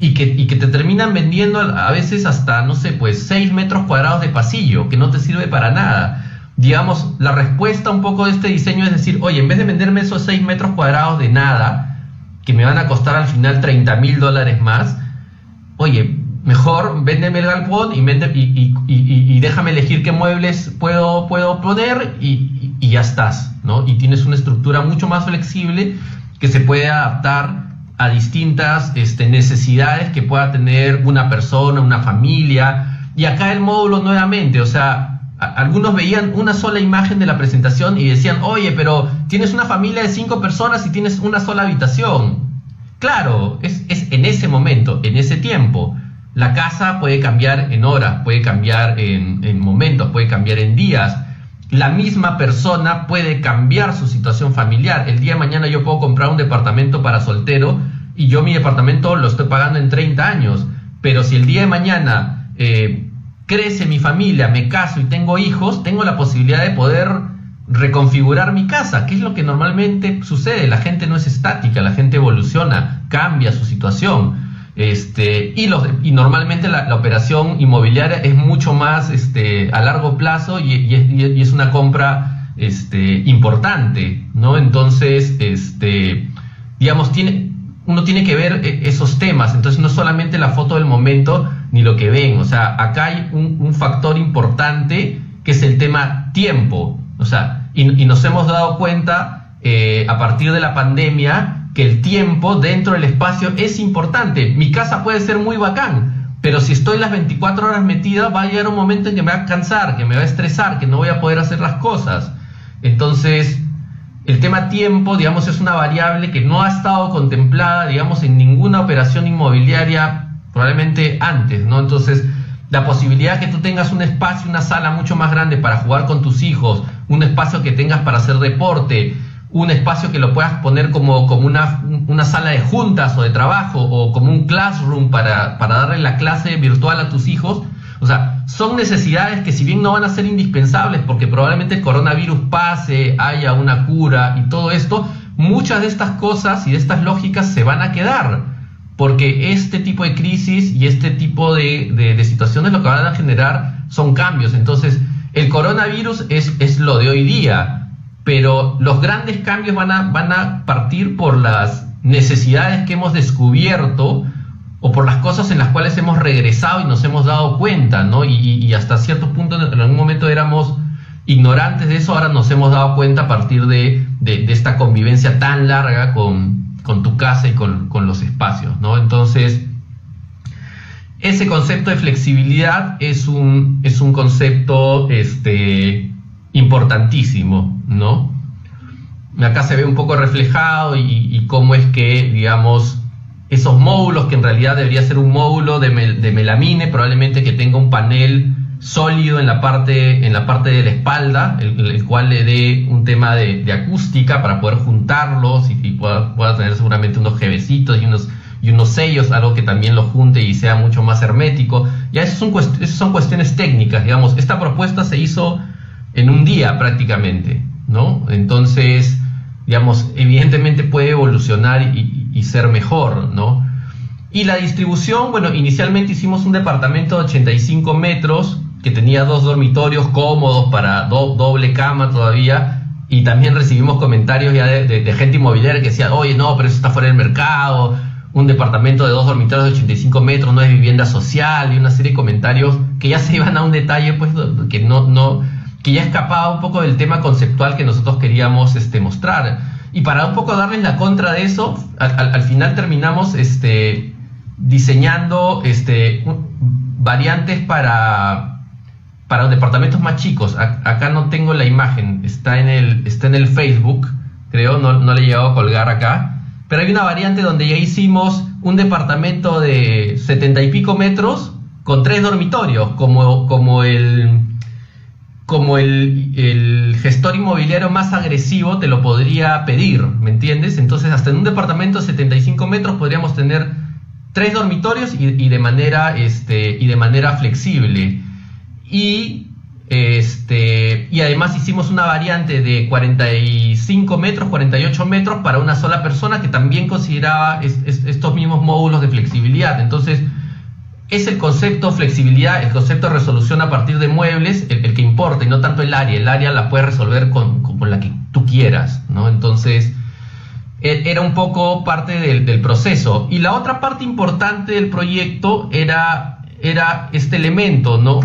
y que te terminan vendiendo a veces hasta, no sé, pues 6 metros cuadrados de pasillo, que no te sirve para nada. Digamos, la respuesta un poco de este diseño es decir, oye, en vez de venderme esos 6 metros cuadrados de nada, que me van a costar al final $30,000 más, oye, mejor véndeme el galpón y déjame elegir qué muebles puedo poner y ya estás, ¿no? Y tienes una estructura mucho más flexible que se puede adaptar a distintas necesidades que pueda tener una persona, una familia. Y acá el módulo nuevamente, o sea, algunos veían una sola imagen de la presentación y decían, oye, pero tienes una familia de 5 personas y tienes una sola habitación. Claro, es en ese momento, en ese tiempo. La casa puede cambiar en horas, puede cambiar en momentos, puede cambiar en días. La misma persona puede cambiar su situación familiar. El día de mañana yo puedo comprar un departamento para soltero y yo mi departamento lo estoy pagando en 30 años. Pero si el día de mañana crece mi familia, me caso y tengo hijos, tengo la posibilidad de poder reconfigurar mi casa, que es lo que normalmente sucede. La gente no es estática, la gente evoluciona, cambia su situación. Y normalmente la operación inmobiliaria es mucho más a largo plazo y es una compra importante, ¿no? Entonces, digamos, uno tiene que ver esos temas. Entonces, no solamente la foto del momento ni lo que ven. O sea, acá hay un factor importante que es el tema tiempo. O sea, y nos hemos dado cuenta a partir de la pandemia que el tiempo dentro del espacio es importante. Mi casa puede ser muy bacán, pero si estoy las 24 horas metida, va a llegar un momento en que me va a cansar, que me va a estresar, que no voy a poder hacer las cosas. Entonces, el tema tiempo, digamos, es una variable que no ha estado contemplada, digamos, en ninguna operación inmobiliaria, probablemente antes, ¿no? Entonces, la posibilidad que tú tengas un espacio, una sala mucho más grande para jugar con tus hijos, un espacio que tengas para hacer deporte, un espacio que lo puedas poner como una sala de juntas o de trabajo o como un classroom para darle la clase virtual a tus hijos. O sea, son necesidades que si bien no van a ser indispensables porque probablemente el coronavirus pase, haya una cura y todo esto, muchas de estas cosas y de estas lógicas se van a quedar porque este tipo de crisis y este tipo de situaciones lo que van a generar son cambios. Entonces, el coronavirus es lo de hoy día, pero los grandes cambios van a partir por las necesidades que hemos descubierto o por las cosas en las cuales hemos regresado y nos hemos dado cuenta, ¿no? Y hasta cierto punto en algún momento éramos ignorantes de eso, ahora nos hemos dado cuenta a partir de esta convivencia tan larga con tu casa y con los espacios, ¿no? Entonces, ese concepto de flexibilidad es un concepto importantísimo, ¿no? Acá se ve un poco reflejado y cómo es que, digamos, esos módulos, que en realidad debería ser un módulo de melamine, probablemente que tenga un panel sólido en la parte de la espalda, el cual le dé un tema de acústica para poder juntarlos y pueda tener seguramente unos jevecitos y unos sellos, algo que también lo junte y sea mucho más hermético. Ya esas son cuestiones técnicas, digamos. Esta propuesta se hizo en un día prácticamente, ¿no? Entonces, digamos, evidentemente puede evolucionar y ser mejor, ¿no? Y la distribución, bueno, inicialmente hicimos un departamento de 85 metros que tenía 2 dormitorios cómodos para doble cama todavía, y también recibimos comentarios ya de gente inmobiliaria que decía, oye, no, pero eso está fuera del mercado, un departamento de 2 dormitorios de 85 metros no es vivienda social, y una serie de comentarios que ya se iban a un detalle, pues, que ya escapaba un poco del tema conceptual que nosotros queríamos mostrar. Y para un poco darles la contra de eso, al final terminamos diseñando variantes para departamentos más chicos. Acá no tengo la imagen, está en el Facebook, creo, no le he llegado a colgar acá, pero hay una variante donde ya hicimos un departamento de 70 y pico metros con 3 dormitorios, como el gestor inmobiliario más agresivo te lo podría pedir, ¿me entiendes? Entonces, hasta en un departamento de 75 metros podríamos tener 3 dormitorios y de manera flexible. Y además hicimos una variante de 45 metros, 48 metros para una sola persona que también consideraba estos mismos módulos de flexibilidad. Entonces, es el concepto flexibilidad, el concepto de resolución a partir de muebles, el que importa, y no tanto el área. El área la puedes resolver con la que tú quieras, ¿no? Entonces, era un poco parte del proceso. Y la otra parte importante del proyecto era este elemento, ¿no?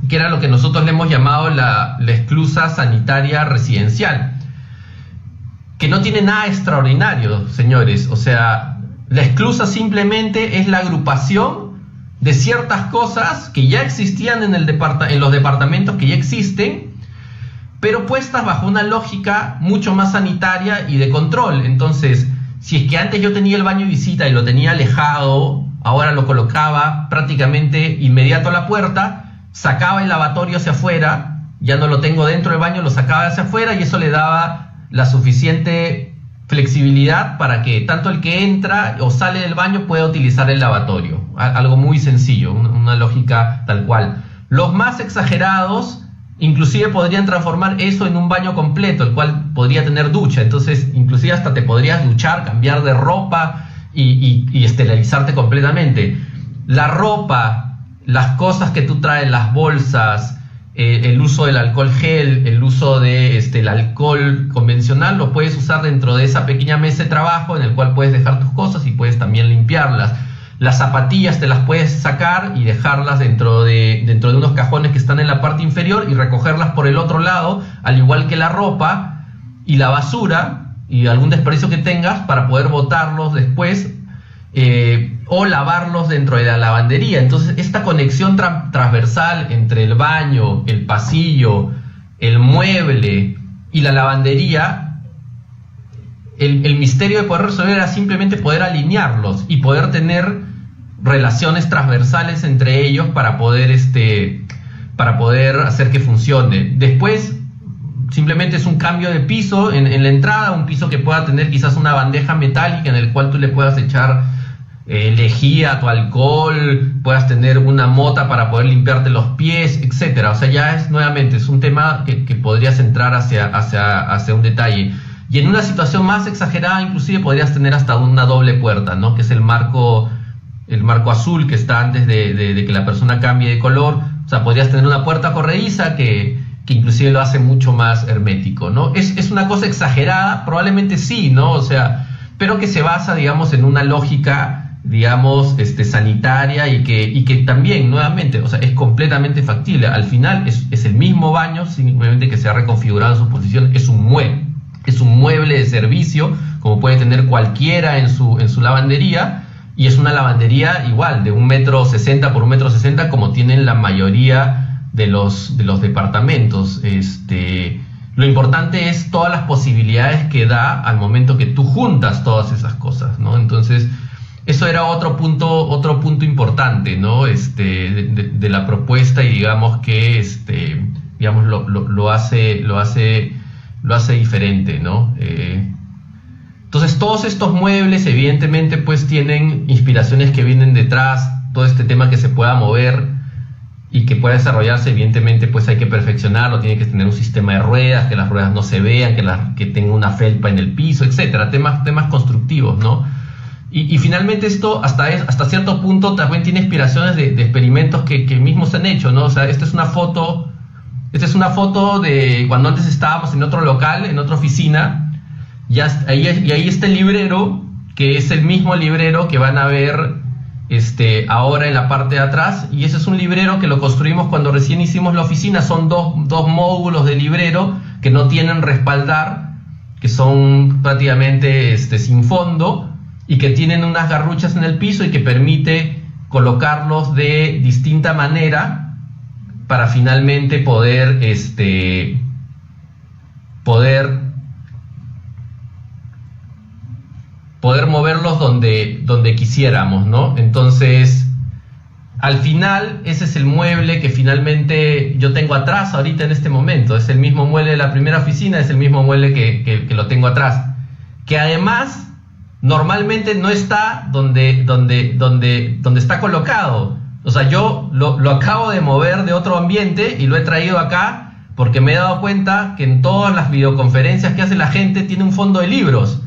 Que era lo que nosotros le hemos llamado la esclusa sanitaria residencial, que no tiene nada extraordinario, señores. O sea, la esclusa simplemente es la agrupación de ciertas cosas que ya existían en los departamentos que ya existen, pero puestas bajo una lógica mucho más sanitaria y de control. Entonces, si es que antes yo tenía el baño de visita y lo tenía alejado, ahora lo colocaba prácticamente inmediato a la puerta, sacaba el lavatorio hacia afuera, ya no lo tengo dentro del baño, lo sacaba hacia afuera, y eso le daba la suficiente flexibilidad para que tanto el que entra o sale del baño pueda utilizar el lavatorio. Algo muy sencillo, una lógica tal cual. Los más exagerados inclusive podrían transformar eso en un baño completo, el cual podría tener ducha. Entonces, inclusive hasta te podrías duchar, cambiar de ropa y estelarizarte completamente. La ropa, las cosas que tú traes, las bolsas, el uso del alcohol gel, el uso de el alcohol convencional, lo puedes usar dentro de esa pequeña mesa de trabajo en el cual puedes dejar tus cosas y puedes también limpiarlas. Las zapatillas te las puedes sacar y dejarlas dentro de unos cajones que están en la parte inferior y recogerlas por el otro lado, al igual que la ropa y la basura y algún desperdicio que tengas, para poder botarlos después o lavarlos dentro de la lavandería. Entonces, esta conexión transversal entre el baño, el pasillo, el mueble y la lavandería, el misterio de poder resolver era simplemente poder alinearlos y poder tener relaciones transversales entre ellos para poder hacer que funcione. Después simplemente es un cambio de piso en la entrada, un piso que pueda tener quizás una bandeja metálica en el cual tú le puedas echar lejía, tu alcohol, puedas tener una mota para poder limpiarte los pies, etcétera. O sea, ya es un tema que podrías entrar hacia un detalle. Y en una situación más exagerada, inclusive podrías tener hasta una doble puerta, ¿no? Que es el marco azul que está antes de que la persona cambie de color. O sea, podrías tener una puerta corrediza que inclusive lo hace mucho más hermético, ¿no? Es una cosa exagerada, probablemente sí, ¿no? O sea, pero que se basa, digamos, en una lógica, digamos, sanitaria y que también, nuevamente, o sea, es completamente factible. Al final es el mismo baño, simplemente que se ha reconfigurado en su posición. Es un mueble de servicio, como puede tener cualquiera en su lavandería, y es una lavandería igual, de 1,60 m por 1,60 m, como tienen la mayoría de los departamentos. Lo importante es todas las posibilidades que da al momento que tú juntas todas esas cosas, ¿no? Entonces, eso era otro punto importante, ¿no? De la propuesta, y digamos que lo hace diferente, ¿no? Entonces, todos estos muebles evidentemente pues tienen inspiraciones que vienen detrás. Todo este tema que se pueda mover y que pueda desarrollarse, evidentemente pues hay que perfeccionarlo. Tiene que tener un sistema de ruedas, que las ruedas no se vean, que tenga una felpa en el piso, etcétera. Temas constructivos, ¿no? Y finalmente esto hasta cierto punto también tiene inspiraciones de experimentos que mismos se han hecho, ¿no? O sea, esta es una foto de cuando antes estábamos en otro local, en otra oficina. Y ahí está el librero, que es el mismo librero que van a ver ahora en la parte de atrás. Y ese es un librero que lo construimos cuando recién hicimos la oficina. Son dos módulos de librero que no tienen respaldar, que son prácticamente sin fondo, y que tienen unas garruchas en el piso y que permite colocarlos de distinta manera para finalmente poder moverlos donde quisiéramos, ¿no? Entonces, al final, ese es el mueble que finalmente yo tengo atrás ahorita en este momento. Es el mismo mueble de la primera oficina, es el mismo mueble que lo tengo atrás. Que además, normalmente no está donde está colocado. O sea, yo lo acabo de mover de otro ambiente y lo he traído acá porque me he dado cuenta que en todas las videoconferencias que hace la gente tiene un fondo de libros.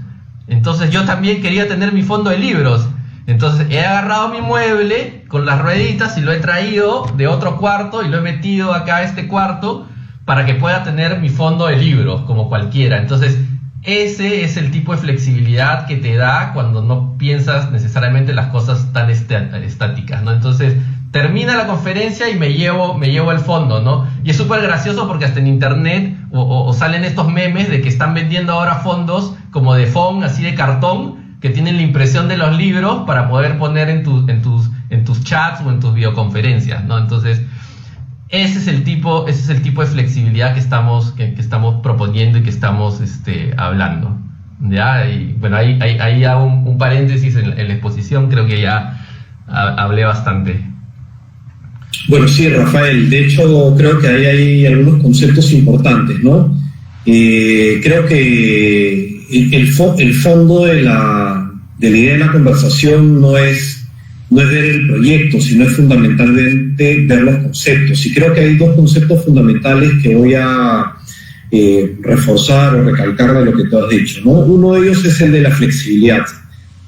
Entonces yo también quería tener mi fondo de libros. Entonces he agarrado mi mueble con las rueditas y lo he traído de otro cuarto y lo he metido acá a este cuarto para que pueda tener mi fondo de libros como cualquiera. Entonces ese es el tipo de flexibilidad que te da cuando no piensas necesariamente las cosas tan estáticas, ¿no? Entonces termina la conferencia y me llevo el fondo, ¿no? Y es súper gracioso porque hasta en internet o salen estos memes de que están vendiendo ahora fondos como de foam, así de cartón, que tienen la impresión de los libros para poder poner en tus chats o en tus videoconferencias, ¿no? Entonces, ese es el tipo de flexibilidad que estamos proponiendo y que estamos hablando, ¿ya? Y bueno, ahí hago un paréntesis en la exposición, creo que ya hablé bastante. Bueno, sí, Rafael, de hecho creo que ahí hay algunos conceptos importantes, ¿no? Creo que el fondo de la idea de la conversación no es ver el proyecto, sino es fundamentalmente ver los conceptos. Y creo que hay dos conceptos fundamentales que voy a reforzar o recalcar de lo que tú has dicho, ¿no? Uno de ellos es el de la flexibilidad.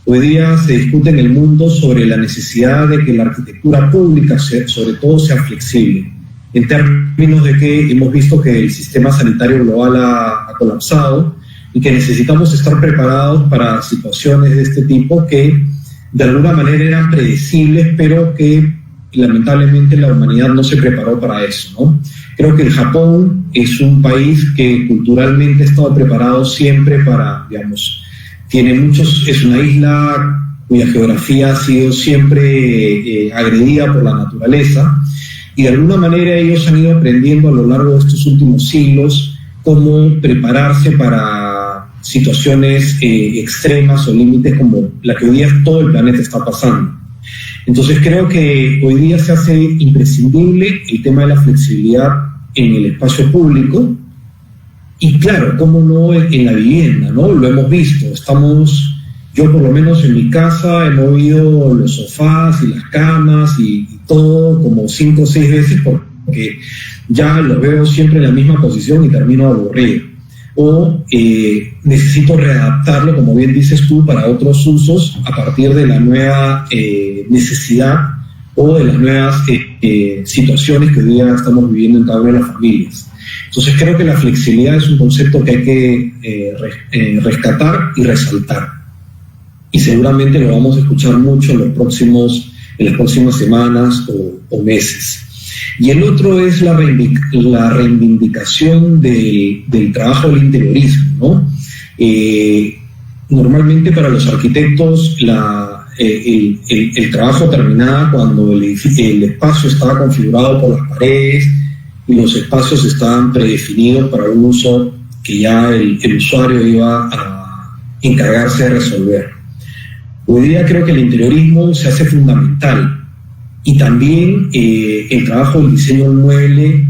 Hoy día se discute en el mundo sobre la necesidad de que la arquitectura pública, sobre todo, sea flexible, en términos de que hemos visto que el sistema sanitario global ha colapsado y que necesitamos estar preparados para situaciones de este tipo que de alguna manera eran predecibles, pero que lamentablemente la humanidad no se preparó para eso, ¿no? Creo que el Japón es un país que culturalmente ha estado preparado siempre para, digamos, es una isla cuya geografía ha sido siempre agredida por la naturaleza, y de alguna manera ellos han ido aprendiendo a lo largo de estos últimos siglos cómo prepararse para situaciones extremas o límites como la que hoy día todo el planeta está pasando. Entonces creo que hoy día se hace imprescindible el tema de la flexibilidad en el espacio público. Y claro, cómo no en la vivienda, ¿no? Lo hemos visto. Yo por lo menos en mi casa he movido los sofás y las camas y todo como 5 o 6 veces porque ya lo veo siempre en la misma posición y termino aburrido. O necesito readaptarlo, como bien dices tú, para otros usos a partir de la nueva necesidad o de las nuevas situaciones que hoy día estamos viviendo en cada una de las familias. Entonces creo que la flexibilidad es un concepto que hay que rescatar y resaltar. Y seguramente lo vamos a escuchar mucho en las próximas semanas o meses. Y el otro es la reivindicación del trabajo del interiorismo, ¿no? Normalmente para los arquitectos el trabajo terminaba cuando el espacio estaba configurado por las paredes y los espacios estaban predefinidos para un uso que ya el usuario iba a encargarse de resolver. Hoy día creo que el interiorismo se hace fundamental y también el trabajo del diseño del mueble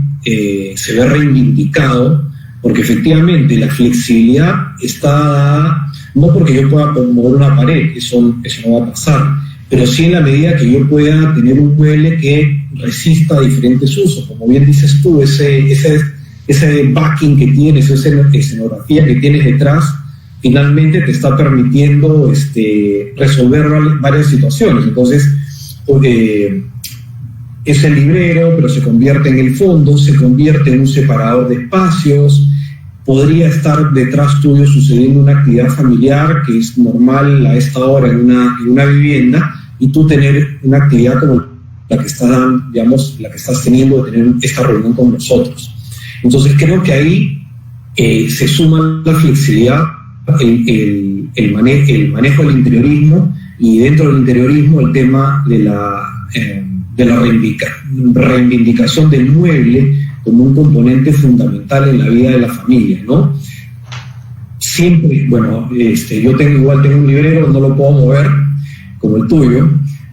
se ve reivindicado, porque efectivamente la flexibilidad está dada no porque yo pueda mover una pared, eso no va a pasar, pero sí en la medida que yo pueda tener un mueble que resista a diferentes usos. Como bien dices tú, ese backing que tienes, esa escenografía que tienes detrás, finalmente te está permitiendo resolver varias situaciones. Entonces, es el librero, pero se convierte en el fondo, se convierte en un separador de espacios. Podría estar detrás tuyo sucediendo una actividad familiar que es normal a esta hora en una vivienda, y tú tener una actividad como la que estás teniendo, de tener esta reunión con nosotros. Entonces creo que ahí se suma la flexibilidad, el manejo del interiorismo, y dentro del interiorismo el tema de la reivindicación del mueble como un componente fundamental en la vida de la familia, ¿no? Siempre, bueno, yo tengo un librero, no lo puedo mover como el tuyo,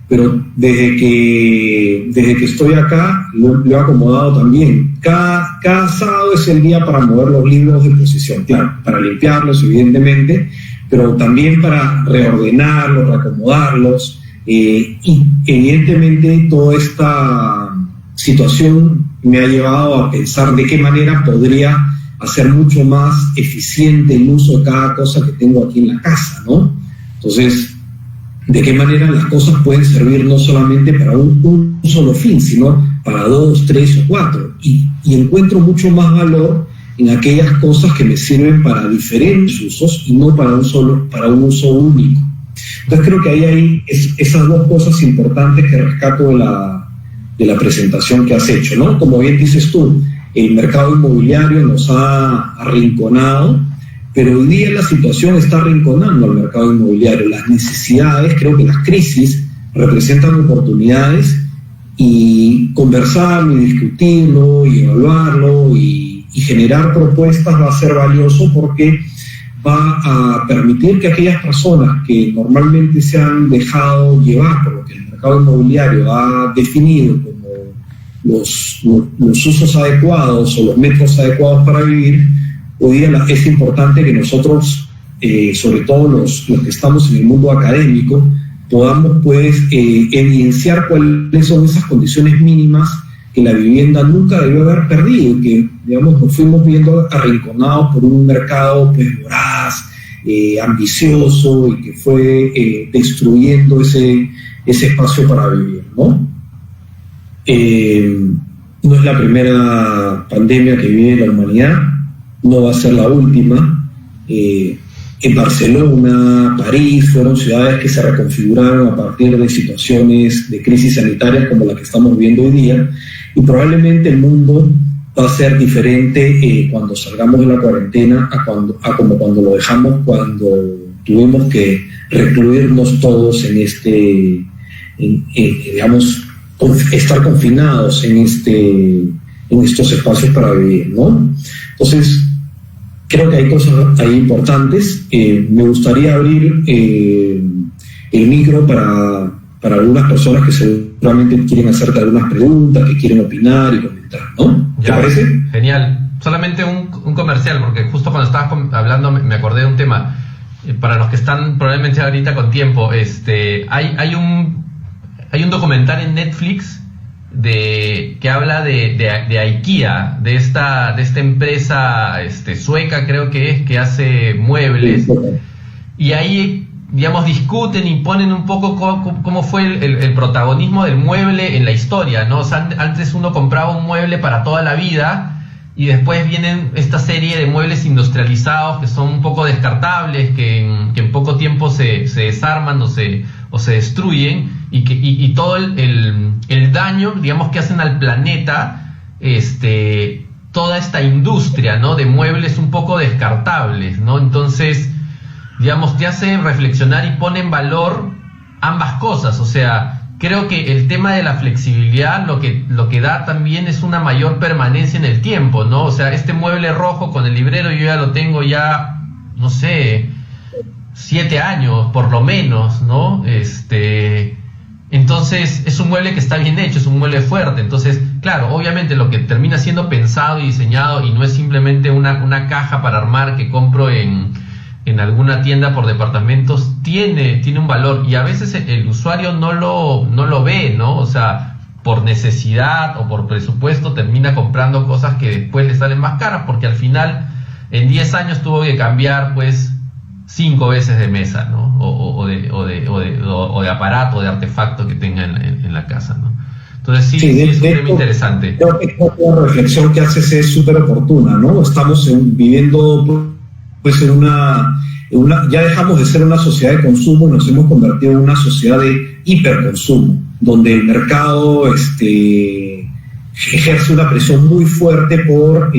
pero desde que estoy acá lo he acomodado también. Cada sábado es el día para mover los libros de posición, claro, para limpiarlos evidentemente, pero también para reordenarlos, reacomodarlos, y evidentemente toda esta situación me ha llevado a pensar de qué manera podría hacer mucho más eficiente el uso de cada cosa que tengo aquí en la casa, ¿no? Entonces, de qué manera las cosas pueden servir no solamente para un solo fin, sino para 2, 3 o 4. Y encuentro mucho más valor en aquellas cosas que me sirven para diferentes usos y no para un uso único. Entonces creo que ahí hay esas dos cosas importantes que rescato de la presentación que has hecho, ¿no? Como bien dices tú, el mercado inmobiliario nos ha arrinconado pero hoy día la situación está arrinconando al mercado inmobiliario. Las necesidades, creo que las crisis representan oportunidades, y conversarlo y discutirlo y evaluarlo y generar propuestas va a ser valioso, porque va a permitir que aquellas personas que normalmente se han dejado llevar por lo que el mercado inmobiliario ha definido como los usos adecuados o los metros adecuados para vivir, hoy día es importante que nosotros, sobre todo los que estamos en el mundo académico, podamos pues evidenciar cuáles son esas condiciones mínimas que la vivienda nunca debió haber perdido, y que, digamos, nos fuimos viendo arrinconados por un mercado pues voraz, ambicioso, y que fue destruyendo ese espacio para vivir, ¿no? No es la primera pandemia que vive la humanidad, no va a ser la última. En Barcelona, París, fueron ciudades que se reconfiguraron a partir de situaciones de crisis sanitarias como la que estamos viendo hoy día, y probablemente el mundo va a ser diferente cuando salgamos de la cuarentena a como cuando lo dejamos, cuando tuvimos que recluirnos todos en digamos, estar confinados en estos espacios para vivir, ¿no? Entonces, creo que hay cosas ahí importantes. Me gustaría abrir el micro para algunas personas que seguramente quieren hacerte algunas preguntas, que quieren opinar y comentar, ¿no? ¿Te parece? Genial. Solamente un comercial, porque justo cuando estabas hablando me acordé de un tema. Para los que están probablemente ahorita con tiempo, hay un documental en Netflix que habla de IKEA, de esta empresa sueca, creo que hace muebles, y ahí, digamos, discuten y ponen un poco cómo fue el protagonismo del mueble en la historia, ¿no? O sea, antes uno compraba un mueble para toda la vida, y después vienen esta serie de muebles industrializados que son un poco descartables, que en poco tiempo se desarman o se destruyen, y todo el daño, digamos, que hacen al planeta, toda esta industria, ¿no?, de muebles un poco descartables, ¿no? Entonces, digamos, te hace reflexionar y pone en valor ambas cosas. O sea, creo que el tema de la flexibilidad lo que da también es una mayor permanencia en el tiempo, ¿no? O sea, este mueble rojo con el librero yo ya lo tengo ya, no sé, 7 años por lo menos, ¿no? Entonces es un mueble que está bien hecho, es un mueble fuerte. Entonces, claro, obviamente lo que termina siendo pensado y diseñado, y no es simplemente una caja para armar que compro en alguna tienda por departamentos, tiene un valor, y a veces el usuario no lo ve, ¿no? O sea, por necesidad o por presupuesto termina comprando cosas que después le salen más caras, porque al final en 10 años tuvo que cambiar pues 5 veces de mesa, ¿no? O de aparato, de artefacto que tenga en la casa, ¿no? Entonces sí es un tema interesante. Creo que la reflexión que haces es súper oportuna, ¿no? Estamos viviendo pues ya dejamos de ser una sociedad de consumo y nos hemos convertido en una sociedad de hiperconsumo, donde el mercado ejerce una presión muy fuerte por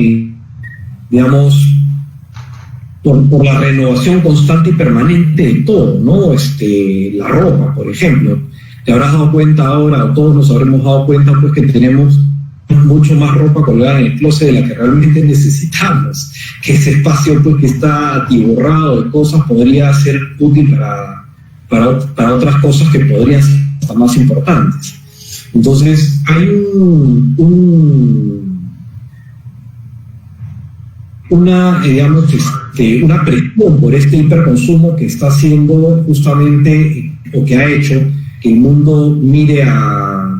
la renovación constante y permanente de todo, ¿no? La ropa, por ejemplo. Te habrás dado cuenta ahora, o todos nos habremos dado cuenta, pues, que tenemos mucho más ropa colgada en el closet de la que realmente necesitamos, que ese espacio pues que está atiborrado de cosas podría ser útil para otras cosas que podrían ser hasta más importantes. Entonces hay una presión por este hiperconsumo que está haciendo justamente, o que ha hecho que el mundo mire al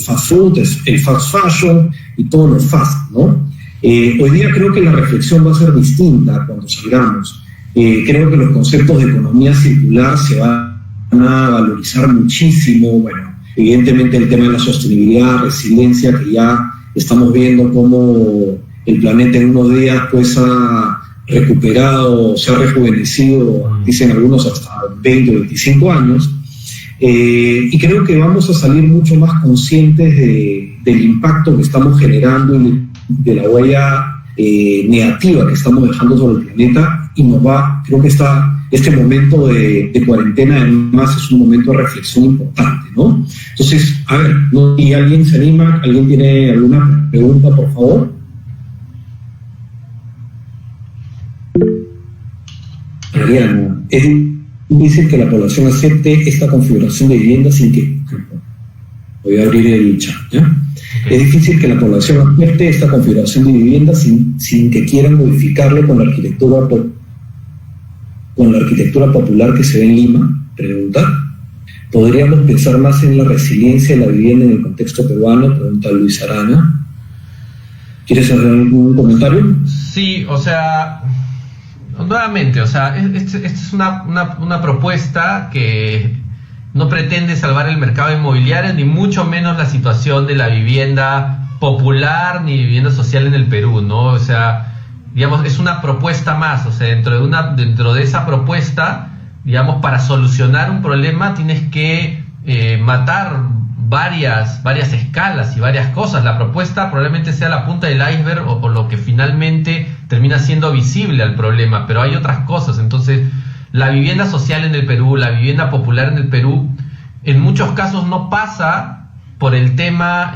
fast food, el fast fashion y todo lo fast, ¿no? Hoy día creo que la reflexión va a ser distinta cuando salgamos. Creo que los conceptos de economía circular se van a valorizar muchísimo. Bueno, evidentemente el tema de la sostenibilidad, resiliencia, que ya estamos viendo cómo el planeta en unos días pues ha recuperado, se ha rejuvenecido, dicen algunos, hasta 20 o 25 años. Y creo que vamos a salir mucho más conscientes del impacto que estamos generando y de la huella negativa que estamos dejando sobre el planeta, y creo que este momento de cuarentena además es un momento de reflexión importante, ¿no? Entonces, a ver, ¿no? ¿Y alguien se anima? ¿Alguien tiene alguna pregunta, por favor? Adriana, es difícil que la población acepte esta configuración de vivienda sin que... Voy a abrir el chat, ¿ya? Okay. Es difícil que la población acepte esta configuración de vivienda sin que quieran modificarlo con la arquitectura popular que se ve en Lima. Pregunta. ¿Podríamos pensar más en la resiliencia de la vivienda en el contexto peruano? Pregunta Luis Arana. ¿Quieres hacer algún comentario? Sí, o sea, nuevamente, o sea, esta es una propuesta que no pretende salvar el mercado inmobiliario, ni mucho menos la situación de la vivienda popular ni vivienda social en el Perú, ¿no? O sea, digamos, es una propuesta más, o sea, dentro de esa propuesta, digamos, para solucionar un problema tienes que matar varias escalas y varias cosas. La propuesta probablemente sea la punta del iceberg o lo que finalmente termina siendo visible al problema, pero hay otras cosas. Entonces, la vivienda social en el Perú, la vivienda popular en el Perú, en muchos casos no pasa por el tema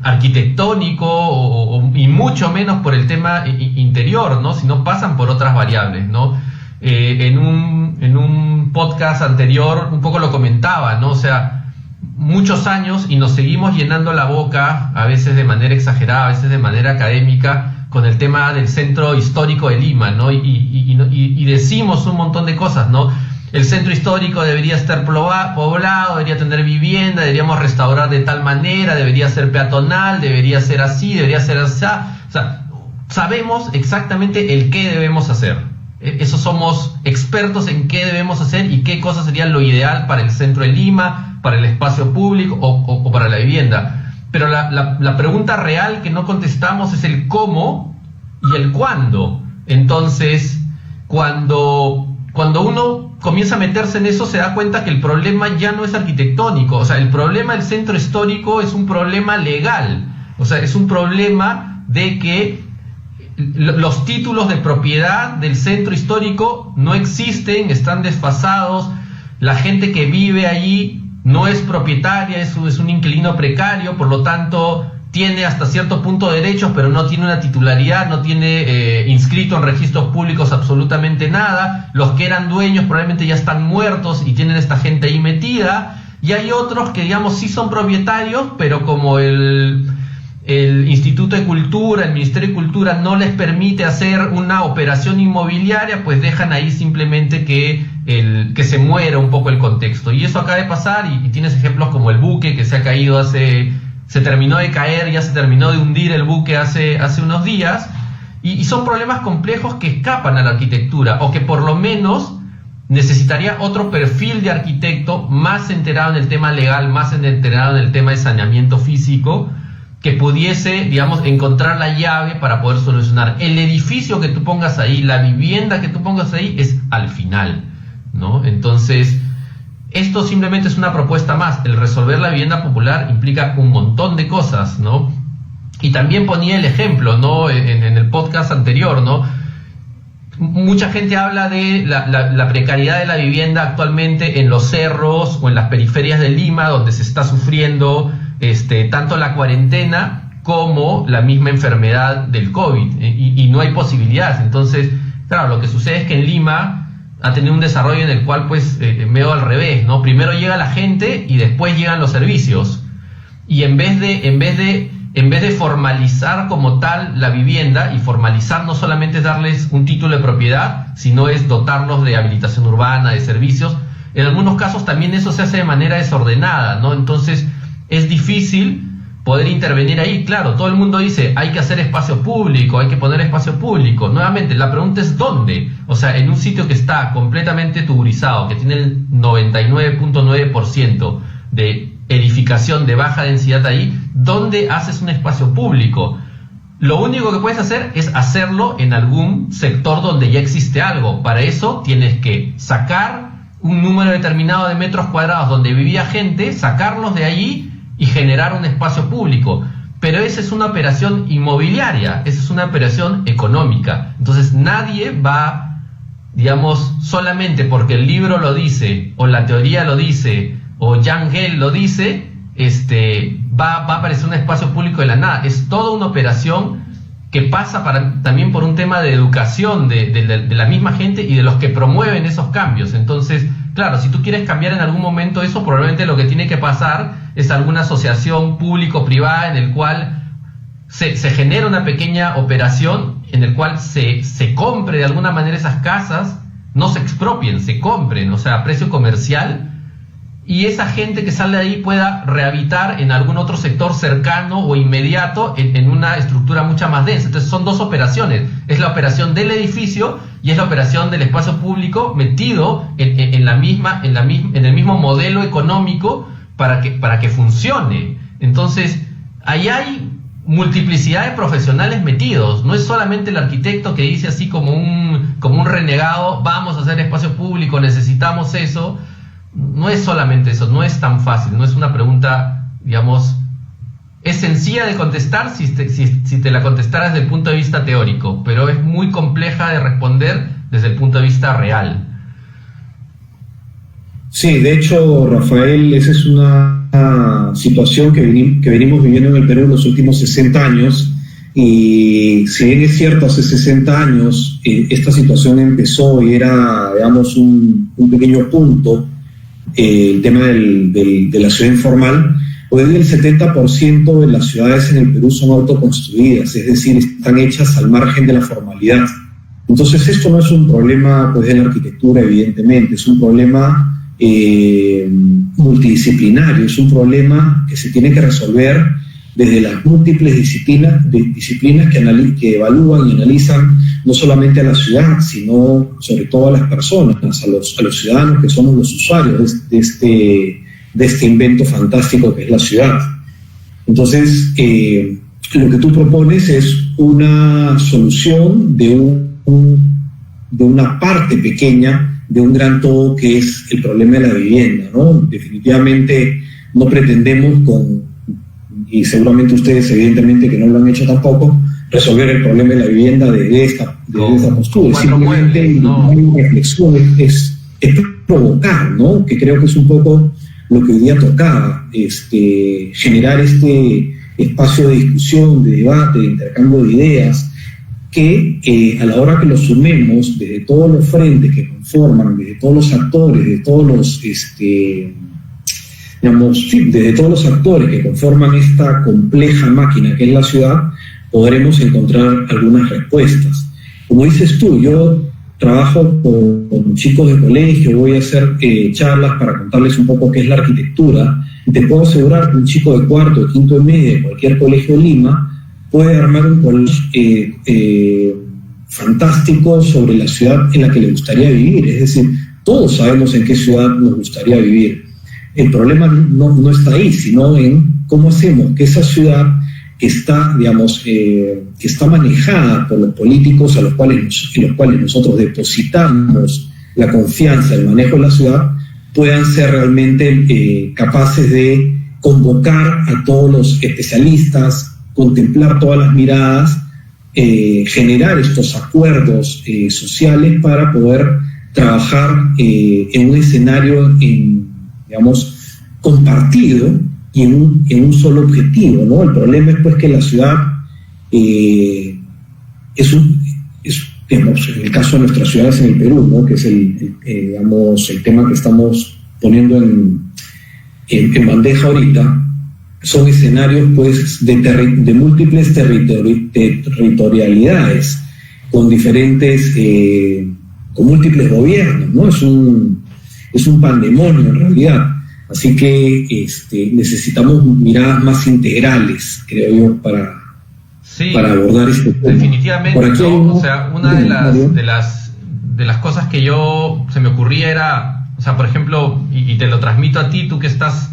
arquitectónico y mucho menos por el tema interior, ¿no? Sino pasan por otras variables, ¿no? En un podcast anterior un poco lo comentaba, ¿no? O sea, muchos años y nos seguimos llenando la boca, a veces de manera exagerada, a veces de manera académica, con el tema del centro histórico de Lima, ¿no? Y decimos un montón de cosas, ¿no? El centro histórico debería estar poblado, debería tener vivienda, deberíamos restaurar de tal manera, debería ser peatonal, debería ser así, debería ser así. O sea, sabemos exactamente el qué debemos hacer. Eso, somos expertos en qué debemos hacer y qué cosas sería lo ideal para el centro de Lima, para el espacio público o para la vivienda. Pero la pregunta real que no contestamos es el cómo y el cuándo. Entonces, cuando uno comienza a meterse en eso, se da cuenta que el problema ya no es arquitectónico. O sea, el problema del centro histórico es un problema legal. O sea, es un problema de que los títulos de propiedad del centro histórico no existen, están desfasados. La gente que vive allí no es propietaria, es un inquilino precario, por lo tanto tiene hasta cierto punto derechos, pero no tiene una titularidad, no tiene inscrito en registros públicos absolutamente nada. Los que eran dueños probablemente ya están muertos y tienen esta gente ahí metida, y hay otros que, digamos, sí son propietarios, pero como el Instituto de Cultura, el Ministerio de Cultura no les permite hacer una operación inmobiliaria, pues dejan ahí simplemente que se muera un poco el contexto. Y eso acaba de pasar, y tienes ejemplos como el buque que se ha caído se terminó de caer, ya se terminó de hundir el buque hace unos días, y son problemas complejos que escapan a la arquitectura, o que por lo menos necesitaría otro perfil de arquitecto más enterado en el tema legal, más enterado en el tema de saneamiento físico, que pudiese, digamos, encontrar la llave para poder solucionar. El edificio que tú pongas ahí, la vivienda que tú pongas ahí, es al final, ¿no? Entonces, esto simplemente es una propuesta más. El resolver la vivienda popular implica un montón de cosas, ¿no? Y también ponía el ejemplo, ¿no? En el podcast anterior, ¿no? Mucha gente habla de la precariedad de la vivienda actualmente en los cerros o en las periferias de Lima, donde se está sufriendo tanto la cuarentena como la misma enfermedad del COVID, y no hay posibilidades. Entonces, claro, lo que sucede es que en Lima ha tenido un desarrollo en el cual, pues, medio al revés, ¿no? Primero llega la gente y después llegan los servicios. Y en vez de formalizar como tal la vivienda, y formalizar no solamente es darles un título de propiedad, sino es dotarlos de habilitación urbana, de servicios, en algunos casos también eso se hace de manera desordenada, ¿no? Entonces, es difícil poder intervenir ahí. Claro, todo el mundo dice, hay que hacer espacio público, hay que poner espacio público. Nuevamente, la pregunta es ¿dónde? O sea, en un sitio que está completamente tuburizado, que tiene el 99.9% de edificación de baja densidad ahí, ¿dónde haces un espacio público? Lo único que puedes hacer es hacerlo en algún sector donde ya existe algo. Para eso tienes que sacar un número determinado de metros cuadrados donde vivía gente, sacarlos de allí y generar un espacio público. pero esa es una operación inmobiliaria, esa es una operación económica. Entonces nadie va, digamos, solamente porque el libro lo dice, o la teoría lo dice, o Jan Gehl lo dice, va a aparecer un espacio público de la nada. Es toda una operación que pasa también por un tema de educación de la misma gente y de los que promueven esos cambios. Entonces, claro, si tú quieres cambiar en algún momento eso, probablemente lo que tiene que pasar es alguna asociación público-privada en el cual se genera una pequeña operación en el cual se compre de alguna manera esas casas, no se expropien, se compren, o sea, a precio comercial, y esa gente que sale de ahí pueda rehabilitar en algún otro sector cercano o inmediato en una estructura mucho más densa. Entonces son dos operaciones, es la operación del edificio y es la operación del espacio público metido en el mismo modelo económico para que funcione. Entonces ahí hay multiplicidad de profesionales metidos, no es solamente el arquitecto que dice así como un renegado, vamos a hacer espacio público, necesitamos eso. No es solamente eso, no es tan fácil, no es una pregunta, digamos, es sencilla de contestar si te la contestaras desde el punto de vista teórico, pero es muy compleja de responder desde el punto de vista real. Sí, de hecho, Rafael, esa es una situación que venimos viviendo en el Perú en los últimos 60 años, y si bien es cierto, hace 60 años esta situación empezó y era, digamos, un pequeño punto, el tema de la ciudad informal. Hoy el 70% de las ciudades en el Perú son autoconstruidas, es decir, están hechas al margen de la formalidad. Entonces esto no es un problema pues, de la arquitectura, evidentemente, es un problema multidisciplinario, es un problema que se tiene que resolver desde las múltiples disciplinas que evalúan y analizan no solamente a la ciudad, sino sobre todo a las personas, a los ciudadanos que somos los usuarios de este invento fantástico que es la ciudad. Entonces, lo que tú propones es una solución de una parte pequeña de un gran todo que es el problema de la vivienda, ¿no? Definitivamente no pretendemos y seguramente ustedes evidentemente que no lo han hecho tampoco, resolver el problema de la vivienda de esta postura. Simplemente no hay reflexión, es provocar, ¿no? Que creo que es un poco lo que hoy día tocaba, generar este espacio de discusión, de debate, de intercambio de ideas, que a la hora que lo sumemos desde todos los frentes que conforman, desde todos los actores, desde todos los desde todos los actores que conforman esta compleja máquina que es la ciudad, podremos encontrar algunas respuestas. Como dices tú, yo trabajo con chicos de colegio, voy a hacer charlas para contarles un poco qué es la arquitectura, y te puedo asegurar que un chico de cuarto, de quinto de media, de cualquier colegio de Lima, puede armar un colegio fantástico sobre la ciudad en la que le gustaría vivir. Es decir, todos sabemos en qué ciudad nos gustaría vivir. El problema no está ahí, sino en cómo hacemos que esa ciudad que está, que está manejada por los políticos en los cuales nosotros depositamos la confianza del manejo de la ciudad, puedan ser realmente capaces de convocar a todos los especialistas, contemplar todas las miradas, generar estos acuerdos sociales para poder trabajar en un escenario compartido y en un solo objetivo, ¿no? El problema es pues que la ciudad en el caso de nuestras ciudades en el Perú, ¿no? Que es el tema que estamos poniendo en bandeja ahorita, son escenarios pues de múltiples territorialidades, con diferentes, con múltiples gobiernos, ¿no? Es un pandemonio en realidad. Así que necesitamos miradas más integrales, creo yo, para abordar este tema. Definitivamente, ¿no? O sea, una de las cosas que se me ocurría era, o sea, por ejemplo, y te lo transmito a ti, tú que estás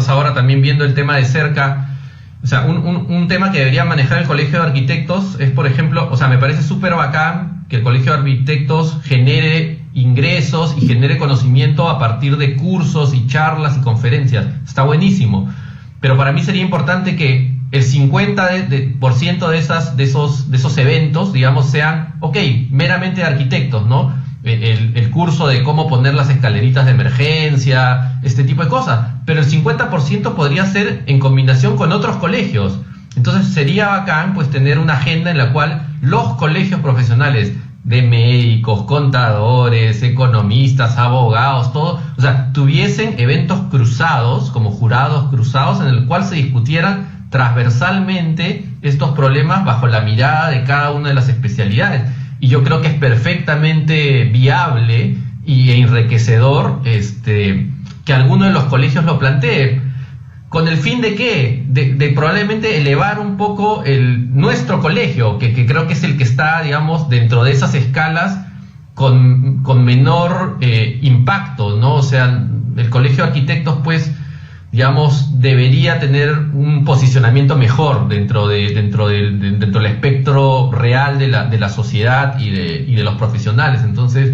ahora también viendo el tema de cerca, o sea, un tema que debería manejar el Colegio de Arquitectos es, por ejemplo, o sea, me parece súper bacán que el Colegio de Arquitectos genere ingresos y genere conocimiento a partir de cursos y charlas y conferencias. Está buenísimo. Pero para mí sería importante que el 50% de esos eventos, digamos, sean, meramente de arquitectos, ¿no? El curso de cómo poner las escaleritas de emergencia, este tipo de cosas, pero el 50% podría ser en combinación con otros colegios. Entonces sería bacán pues tener una agenda en la cual los colegios profesionales de médicos, contadores, economistas, abogados, todo, o sea, tuviesen eventos cruzados, como jurados cruzados, en el cual se discutieran transversalmente estos problemas bajo la mirada de cada una de las especialidades. Y yo creo que es perfectamente viable y enriquecedor que alguno de los colegios lo plantee. ¿Con el fin de qué? De probablemente elevar un poco nuestro colegio, que creo que es el que está, digamos, dentro de esas escalas con menor impacto, ¿no? O sea, el colegio de arquitectos, pues, digamos, debería tener un posicionamiento mejor dentro del espectro real de la sociedad y de los profesionales. Entonces,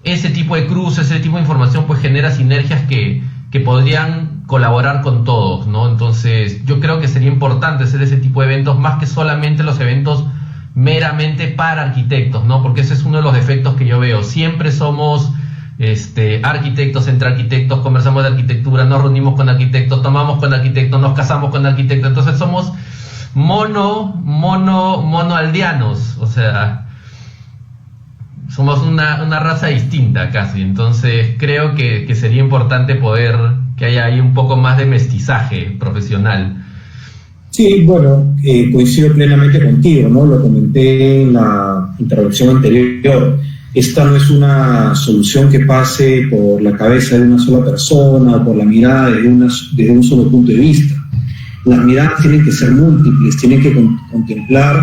ese tipo de cruces, ese tipo de información, pues genera sinergias que podrían colaborar con todos, ¿no? Entonces, yo creo que sería importante hacer ese tipo de eventos, más que solamente los eventos meramente para arquitectos, ¿no? Porque ese es uno de los defectos que yo veo. Siempre somos arquitectos, entre arquitectos, conversamos de arquitectura, nos reunimos con arquitectos, tomamos con arquitectos, nos casamos con arquitectos. Entonces somos monoaldeanos, o sea, somos una raza distinta casi. Entonces creo que sería importante poder que haya ahí un poco más de mestizaje profesional. Sí, bueno, coincido plenamente contigo, ¿no? Lo comenté en la intervención anterior. Esta no es una solución que pase por la cabeza de una sola persona o por la mirada desde un solo punto de vista. Las miradas tienen que ser múltiples, tienen que contemplar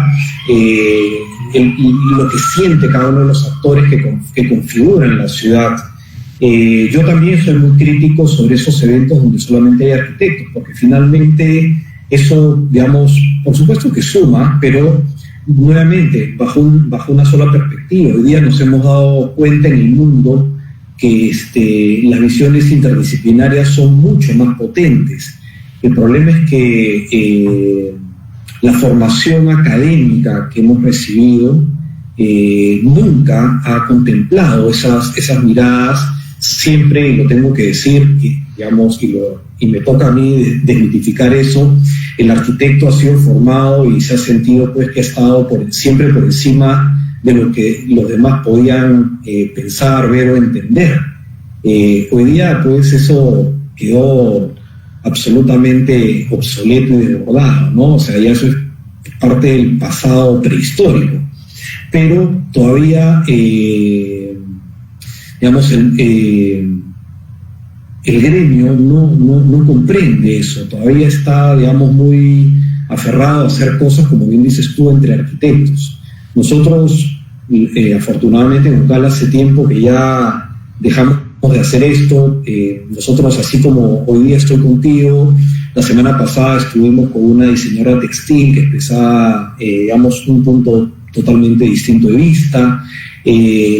lo que siente cada uno de los actores que configuran la ciudad. Yo también soy muy crítico sobre esos eventos donde solamente hay arquitectos, porque finalmente eso, digamos, por supuesto que suma, pero nuevamente bajo una sola perspectiva. Hoy día nos hemos dado cuenta en el mundo que las visiones interdisciplinarias son mucho más potentes. El problema es que la formación académica que hemos recibido nunca ha contemplado esas miradas. Siempre, y lo tengo que decir, digamos, y me toca a mí desmitificar eso, el arquitecto ha sido formado y se ha sentido pues que ha estado siempre por encima de lo que los demás podían pensar, ver o entender. Hoy día pues eso quedó absolutamente obsoleto y desbordado, ¿no? O sea, ya eso es parte del pasado prehistórico. Pero todavía, digamos, el gremio no comprende eso, todavía está, digamos, muy aferrado a hacer cosas, como bien dices tú, entre arquitectos. Nosotros, afortunadamente, en UCAL hace tiempo que ya dejamos de hacer esto. Nosotros, así como hoy día estoy contigo, la semana pasada estuvimos con una diseñadora textil que expresaba, digamos, un punto totalmente distinto de vista.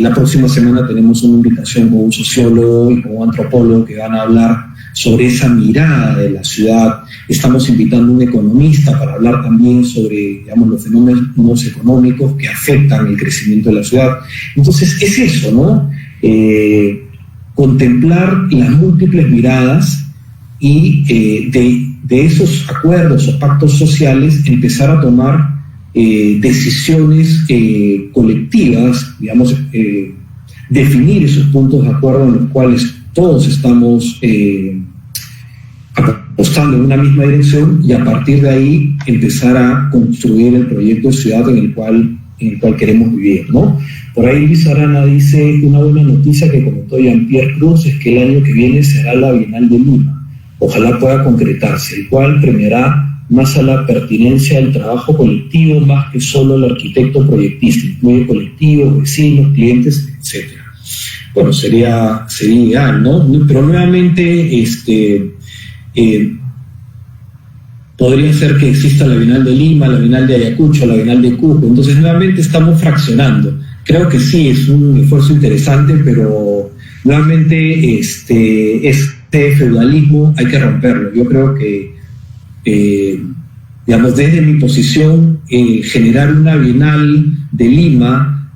La próxima semana tenemos una invitación con un sociólogo y con un antropólogo que van a hablar sobre esa mirada de la ciudad. Estamos invitando a un economista para hablar también sobre, digamos, los fenómenos económicos que afectan el crecimiento de la ciudad. Entonces es eso, ¿no? Contemplar las múltiples miradas y de esos acuerdos o pactos sociales empezar a tomar decisiones colectivas, digamos, definir esos puntos de acuerdo en los cuales todos estamos apostando en una misma dirección, y a partir de ahí empezar a construir el proyecto de ciudad en el cual queremos vivir, ¿no? Por ahí Luis Arana dice: una buena noticia que comentó Jean-Pierre Cruz es que el año que viene será la Bienal de Lima. Ojalá pueda concretarse, el cual premiará más a la pertinencia del trabajo colectivo, más que solo el arquitecto proyectista, incluye colectivos, vecinos, clientes, etc. Bueno, sería ideal, ¿no? Pero nuevamente podría ser que exista la Bienal de Lima, la Bienal de Ayacucho, la Bienal de Cusco. Entonces nuevamente estamos fraccionando. Creo que sí, es un esfuerzo interesante, pero nuevamente este feudalismo hay que romperlo. Yo creo que digamos, desde mi posición, generar una Bienal de Lima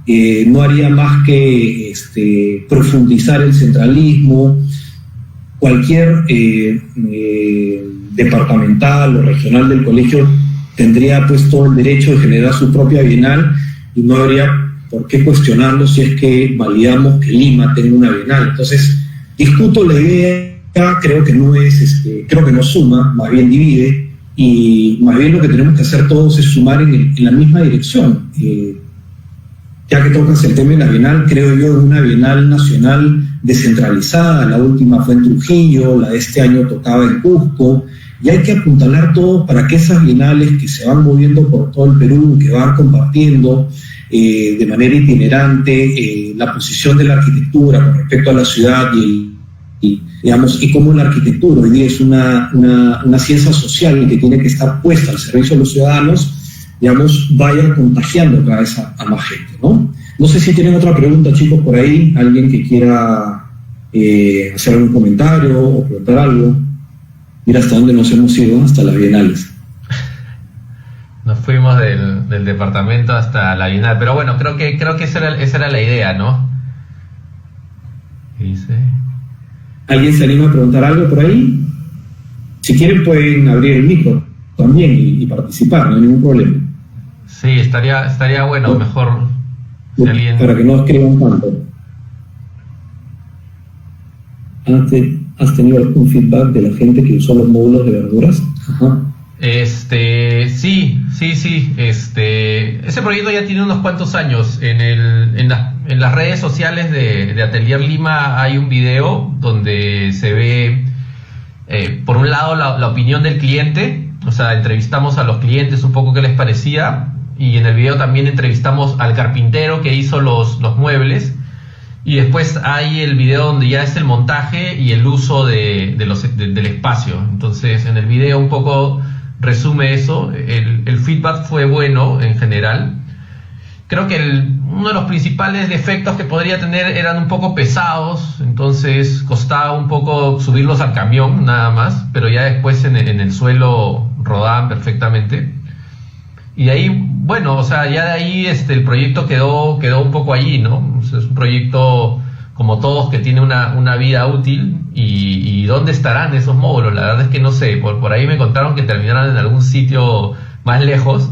no haría más que profundizar el centralismo. Cualquier departamental o regional del colegio tendría pues todo el derecho de generar su propia Bienal y no habría por qué cuestionarlo si es que validamos que Lima tenga una Bienal. Entonces, discuto la idea, creo que no suma, más bien divide, y más bien lo que tenemos que hacer todos es sumar en la misma dirección. Ya que tocas el tema de la Bienal, creo yo en una Bienal nacional descentralizada, la última fue en Trujillo, la de este año tocaba en Cusco, y hay que apuntalar todo para que esas bienales que se van moviendo por todo el Perú, que van compartiendo de manera itinerante la posición de la arquitectura con respecto a la ciudad y cómo la arquitectura hoy día es una ciencia social que tiene que estar puesta al servicio de los ciudadanos, digamos, vayan contagiando cada vez a más gente, ¿no? No sé si tienen otra pregunta, chicos, por ahí, alguien que quiera hacer algún comentario o preguntar algo. Mira hasta dónde nos hemos ido, hasta las bienales. Nos fuimos del departamento hasta la Bienal, pero bueno, creo que esa era la idea, ¿no? ¿Qué dice? ¿Alguien se anima a preguntar algo por ahí? Si quieren pueden abrir el micro también y participar, no hay ningún problema. Sí, estaría bueno, mejor si alguien... Para que no escriban tanto. ¿Has tenido algún feedback de la gente que usó los módulos de verduras? Ajá. Sí. Ese proyecto ya tiene unos cuantos años. En las redes sociales de Atelier Lima hay un video donde se ve, por un lado, la opinión del cliente. O sea, entrevistamos a los clientes un poco qué les parecía, y en el video también entrevistamos al carpintero que hizo los muebles, y después hay el video donde ya es el montaje y el uso del espacio. Entonces en el video un poco resume eso. El feedback fue bueno en general. Creo que uno de los principales defectos que podría tener eran un poco pesados, entonces costaba un poco subirlos al camión nada más, pero ya después en el suelo rodaban perfectamente. Y de ahí, bueno, o sea, ya de ahí el proyecto quedó un poco allí, ¿no? O sea, es un proyecto como todos que tiene una vida útil, y ¿dónde estarán esos módulos? La verdad es que no sé, por ahí me contaron que terminarán en algún sitio más lejos,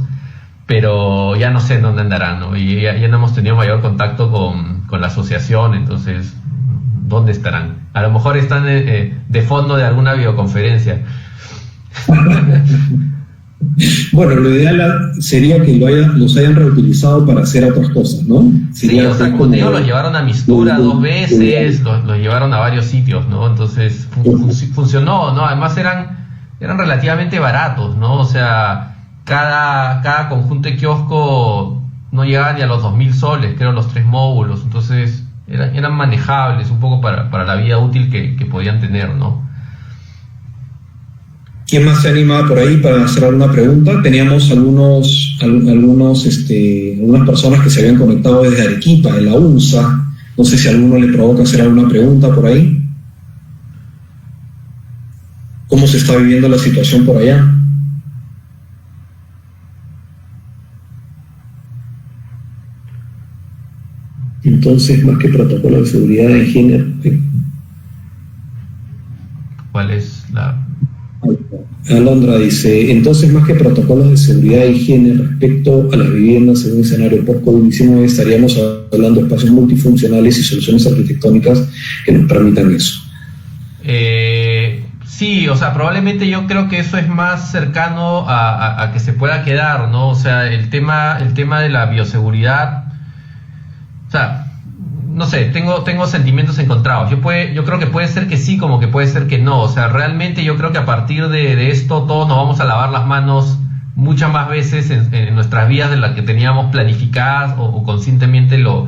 pero ya no sé en dónde andarán, ¿no? Y ya no hemos tenido mayor contacto con la asociación, entonces, ¿dónde estarán? A lo mejor están de fondo de alguna videoconferencia. Bueno, lo ideal sería que los hayan reutilizado para hacer otras cosas, ¿no? Sí, o sea, como te digo, los llevaron a Mistura 2 veces, los llevaron a varios sitios, ¿no? Entonces, funcionó, ¿no? Además eran relativamente baratos, ¿no? O sea, cada conjunto de kiosco no llegaba ni a los 2.000 soles, creo, los 3 módulos. Entonces eran manejables un poco para la vida útil que podían tener, ¿no? ¿Quién más se animaba por ahí para hacer alguna pregunta? Teníamos algunas personas que se habían conectado desde Arequipa, de la UNSA. No sé si a alguno le provoca hacer alguna pregunta por ahí. ¿Cómo se está viviendo la situación por allá? Entonces, más que protocolo de seguridad de higiene... ¿Cuál es la...? Alondra dice, entonces más que protocolos de seguridad e higiene respecto a las viviendas en un escenario post-COVID-19 estaríamos hablando de espacios multifuncionales y soluciones arquitectónicas que nos permitan eso. Sí, o sea, probablemente yo creo que eso es más cercano a que se pueda quedar, ¿no? O sea, el tema de la bioseguridad, o sea, no sé, tengo sentimientos encontrados. Yo creo que puede ser que sí, como que puede ser que no. O sea, realmente yo creo que a partir de esto todos nos vamos a lavar las manos muchas más veces en nuestras vidas de las que teníamos planificadas o conscientemente lo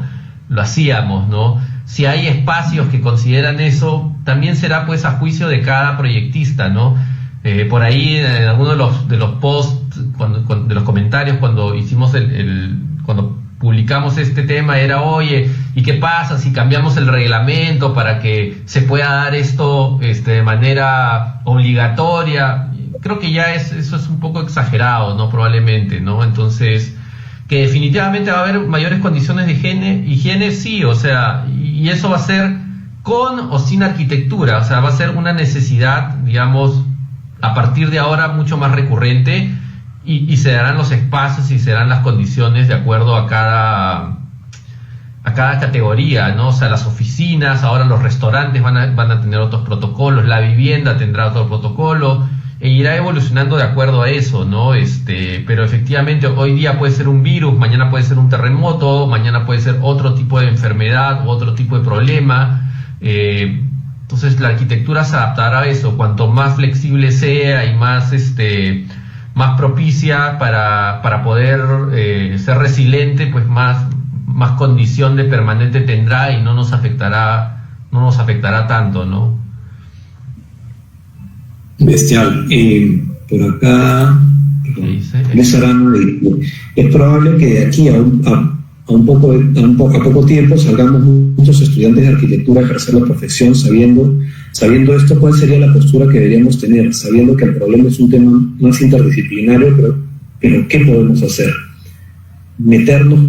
hacíamos, ¿no? Si hay espacios que consideran eso, también será pues a juicio de cada proyectista, ¿no? Por ahí en alguno de los posts, de los comentarios cuando hicimos cuando publicamos este tema era, oye, ¿y qué pasa si cambiamos el reglamento para que se pueda dar esto de manera obligatoria? creo que ya eso es un poco exagerado, ¿no? Probablemente, ¿no? Entonces, que definitivamente va a haber mayores condiciones de higiene, sí, o sea, y eso va a ser con o sin arquitectura, o sea, va a ser una necesidad, digamos, a partir de ahora mucho más recurrente, y se darán los espacios y se darán las condiciones de acuerdo a cada categoría, ¿no? O sea, las oficinas, ahora los restaurantes van a tener otros protocolos, la vivienda tendrá otro protocolo, e irá evolucionando de acuerdo a eso, ¿no? Pero efectivamente hoy día puede ser un virus, mañana puede ser un terremoto, mañana puede ser otro tipo de enfermedad u otro tipo de problema. Entonces la arquitectura se adaptará a eso, cuanto más flexible sea y más propicia para poder ser resiliente, pues más condición de permanente tendrá y no nos afectará tanto, ¿no? Bestial. Por acá, Luis Arana dijo, es probable que de aquí a poco tiempo salgamos muchos estudiantes de arquitectura a ejercer la profesión sabiendo esto, ¿cuál sería la postura que deberíamos tener? Sabiendo que el problema es un tema más interdisciplinario, pero ¿qué podemos hacer? ¿Meternos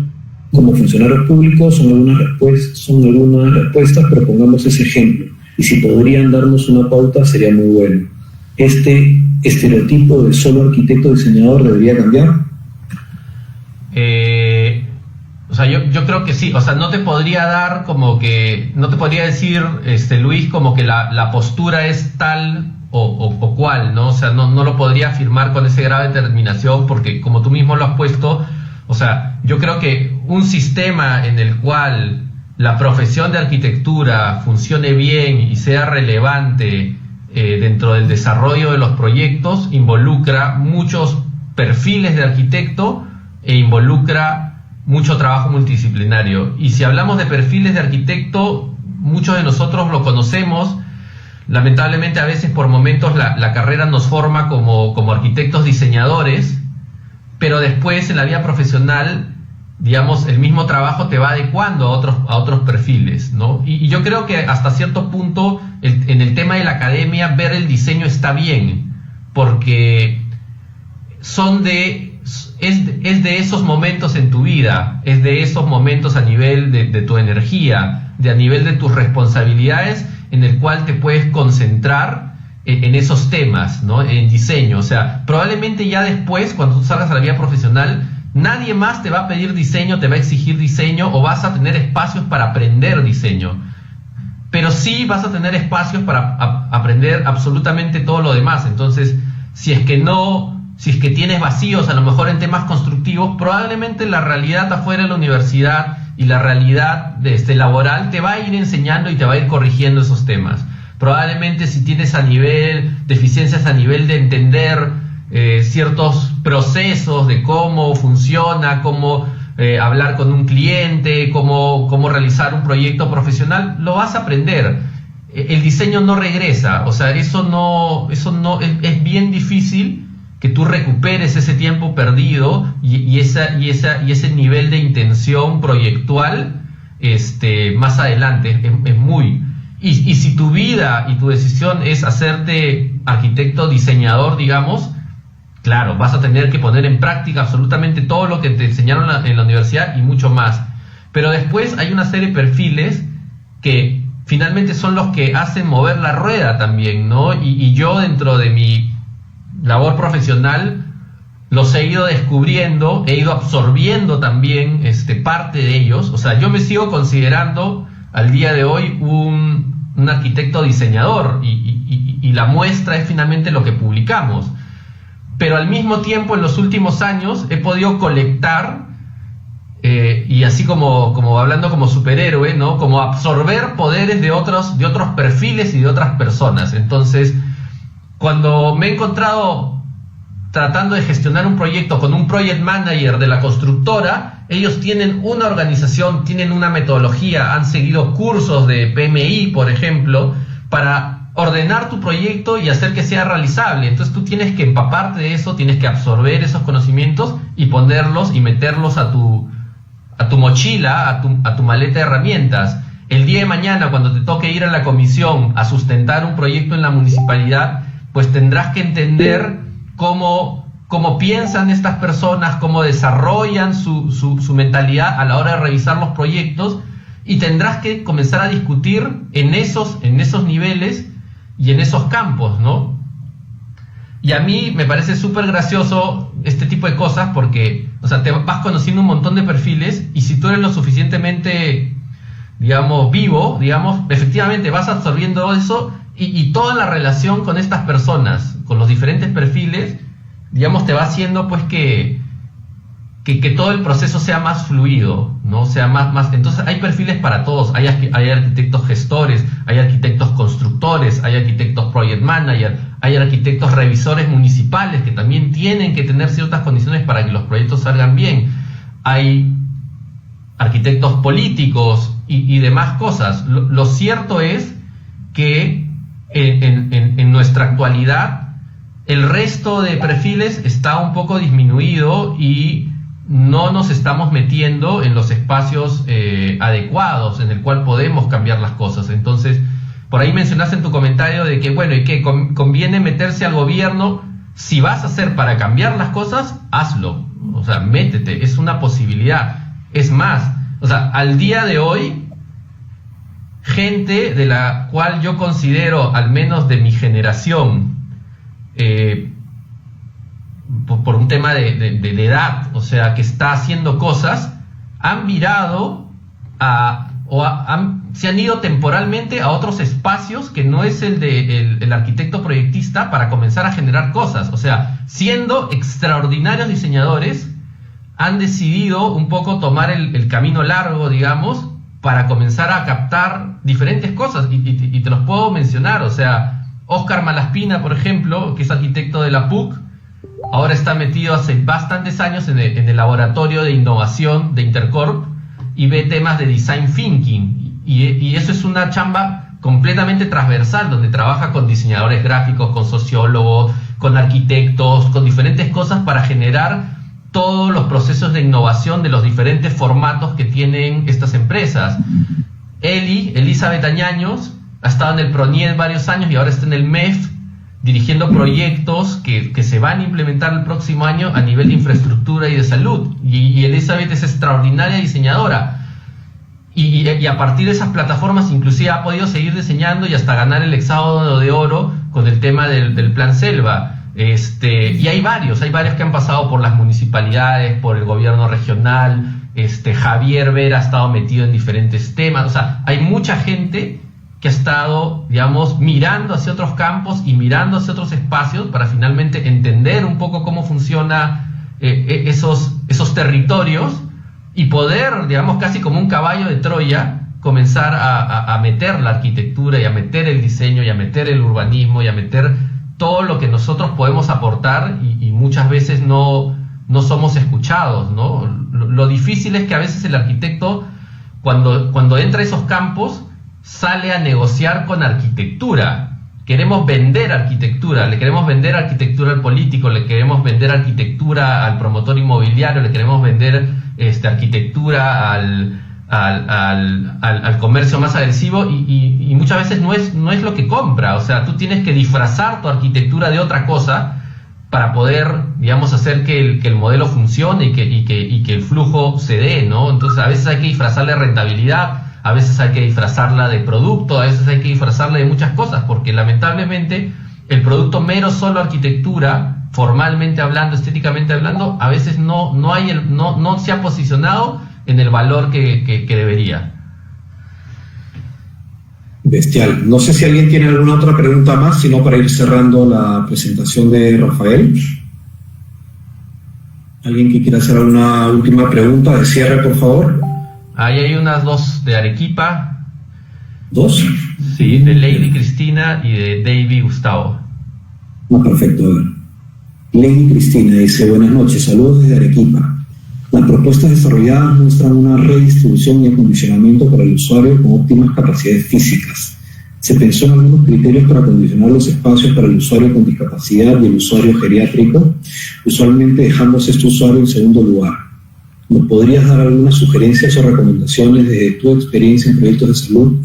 como funcionarios públicos? Son algunas respuestas, pero pongamos ese ejemplo. Y si podrían darnos una pauta, sería muy bueno. ¿Este estereotipo de solo arquitecto diseñador debería cambiar? O sea, yo creo que sí. O sea, no te podría decir, Luis, como que la postura es tal o cual, ¿no? O sea, no lo podría afirmar con ese grado de determinación, porque como tú mismo lo has puesto, o sea, yo creo que un sistema en el cual la profesión de arquitectura funcione bien y sea relevante dentro del desarrollo de los proyectos involucra muchos perfiles de arquitecto e involucra mucho trabajo multidisciplinario. Y si hablamos de perfiles de arquitecto, muchos de nosotros lo conocemos. Lamentablemente a veces por momentos la carrera nos forma como arquitectos diseñadores, pero después en la vida profesional, digamos, el mismo trabajo te va adecuando a otros perfiles, ¿no? Y yo creo que hasta cierto punto en el tema de la academia ver el diseño está bien, porque es de esos momentos en tu vida, es de esos momentos a nivel de tu energía, a nivel de tus responsabilidades, en el cual te puedes concentrar en esos temas, ¿no? En diseño. O sea, probablemente ya después, cuando tú salgas a la vida profesional, nadie más te va a pedir diseño, te va a exigir diseño, o vas a tener espacios para aprender diseño. Pero sí vas a tener espacios para aprender absolutamente todo lo demás. Entonces, si es que tienes vacíos, a lo mejor en temas constructivos, probablemente la realidad afuera de la universidad y la realidad laboral te va a ir enseñando y te va a ir corrigiendo esos temas. Probablemente si tienes deficiencias a nivel de entender ciertos procesos de cómo funciona, cómo hablar con un cliente, cómo realizar un proyecto profesional, lo vas a aprender. El diseño no regresa, o sea, eso no es bien difícil que tú recuperes ese tiempo perdido y ese nivel de intención proyectual más adelante. Es muy... Y si tu vida y tu decisión es hacerte arquitecto diseñador, digamos, claro, vas a tener que poner en práctica absolutamente todo lo que te enseñaron en la universidad y mucho más. Pero después hay una serie de perfiles que finalmente son los que hacen mover la rueda también, ¿no? Y yo dentro de mi labor profesional los he ido descubriendo, he ido absorbiendo también parte de ellos. O sea, yo me sigo considerando al día de hoy un arquitecto diseñador y la muestra es finalmente lo que publicamos. Pero al mismo tiempo en los últimos años he podido colectar y así como hablando como superhéroe, ¿no? Como absorber poderes de otros perfiles y de otras personas. Entonces, cuando me he encontrado tratando de gestionar un proyecto con un project manager de la constructora, ellos tienen una organización, tienen una metodología, han seguido cursos de PMI, por ejemplo, para ordenar tu proyecto y hacer que sea realizable. Entonces tú tienes que empaparte de eso, tienes que absorber esos conocimientos y ponerlos y meterlos a tu mochila, a tu maleta de herramientas. El día de mañana, cuando te toque ir a la comisión a sustentar un proyecto en la municipalidad, pues tendrás que entender cómo piensan estas personas, cómo desarrollan su mentalidad a la hora de revisar los proyectos, y tendrás que comenzar a discutir en esos niveles y en esos campos, ¿no? Y a mí me parece súper gracioso este tipo de cosas porque, o sea, te vas conociendo un montón de perfiles, y si tú eres lo suficientemente, digamos, vivo, digamos, efectivamente vas absorbiendo eso, y toda la relación con estas personas, con los diferentes perfiles, digamos, te va haciendo pues que todo el proceso sea más fluido, ¿no? Sea más. Entonces hay perfiles para todos. Hay arquitectos gestores, hay arquitectos constructores, hay arquitectos project manager, hay arquitectos revisores municipales que también tienen que tener ciertas condiciones para que los proyectos salgan bien. Hay arquitectos políticos y demás cosas. Lo cierto es que en nuestra actualidad el resto de perfiles está un poco disminuido y no nos estamos metiendo en los espacios adecuados en el cual podemos cambiar las cosas. Entonces, por ahí mencionaste en tu comentario de que, bueno, y que conviene meterse al gobierno. Si vas a hacer para cambiar las cosas, hazlo. O sea, métete, es una posibilidad. Es más, o sea, al día de hoy, gente de la cual yo considero, al menos de mi generación, por un tema de edad, o sea, que está haciendo cosas, han virado se han ido temporalmente a otros espacios que no es el arquitecto proyectista, para comenzar a generar cosas. O sea, siendo extraordinarios diseñadores, han decidido un poco tomar el camino largo, digamos, para comenzar a captar diferentes cosas, y te los puedo mencionar. O sea, Óscar Malaspina, por ejemplo, que es arquitecto de la PUC, ahora está metido hace bastantes años en el laboratorio de innovación de Intercorp y ve temas de design thinking, y eso es una chamba completamente transversal, donde trabaja con diseñadores gráficos, con sociólogos, con arquitectos, con diferentes cosas para generar todos los procesos de innovación de los diferentes formatos que tienen estas empresas. Elizabeth Añaños ha estado en el PRONIED varios años y ahora está en el MEF dirigiendo proyectos que se van a implementar el próximo año a nivel de infraestructura y de salud. Y Elizabeth es extraordinaria diseñadora. Y a partir de esas plataformas inclusive ha podido seguir diseñando y hasta ganar el hexágono de oro con el tema del Plan Selva. Y hay varios que han pasado por las municipalidades, por el gobierno regional. Javier Vera ha estado metido en diferentes temas. O sea, hay mucha gente que ha estado, digamos, mirando hacia otros campos y mirando hacia otros espacios para finalmente entender un poco cómo funciona esos territorios, y poder, digamos, casi como un caballo de Troya, comenzar a meter la arquitectura y a meter el diseño y a meter el urbanismo y a meter todo lo que nosotros podemos aportar, y muchas veces no somos escuchados, ¿no? Lo difícil es que a veces el arquitecto, cuando entra a esos campos, sale a negociar con arquitectura. Queremos vender arquitectura, le queremos vender arquitectura al político, le queremos vender arquitectura al promotor inmobiliario, le queremos vender arquitectura al comercio más agresivo, y muchas veces no es lo que compra. O sea, tú tienes que disfrazar tu arquitectura de otra cosa para poder, digamos, hacer que el modelo funcione y que el flujo se dé, ¿no? Entonces a veces hay que disfrazarle rentabilidad, a veces hay que disfrazarla de producto, a veces hay que disfrazarla de muchas cosas, porque lamentablemente el producto mero solo arquitectura, formalmente hablando, estéticamente hablando, a veces no se ha posicionado en el valor que debería. Bestial. No sé si alguien tiene alguna otra pregunta más, sino para ir cerrando la presentación de Rafael. ¿Alguien que quiera hacer alguna última pregunta de cierre, por favor? Ahí hay unas dos de Arequipa. ¿Dos? Sí, de Lady Cristina y de David Gustavo. Perfecto. A ver. Lady Cristina dice: buenas noches, saludos desde Arequipa. Las propuestas desarrolladas muestran una redistribución y acondicionamiento para el usuario con óptimas capacidades físicas. Se pensó en algunos criterios para acondicionar los espacios para el usuario con discapacidad y el usuario geriátrico, usualmente dejándose este usuario en segundo lugar. ¿Nos podrías dar algunas sugerencias o recomendaciones desde tu experiencia en proyectos de salud?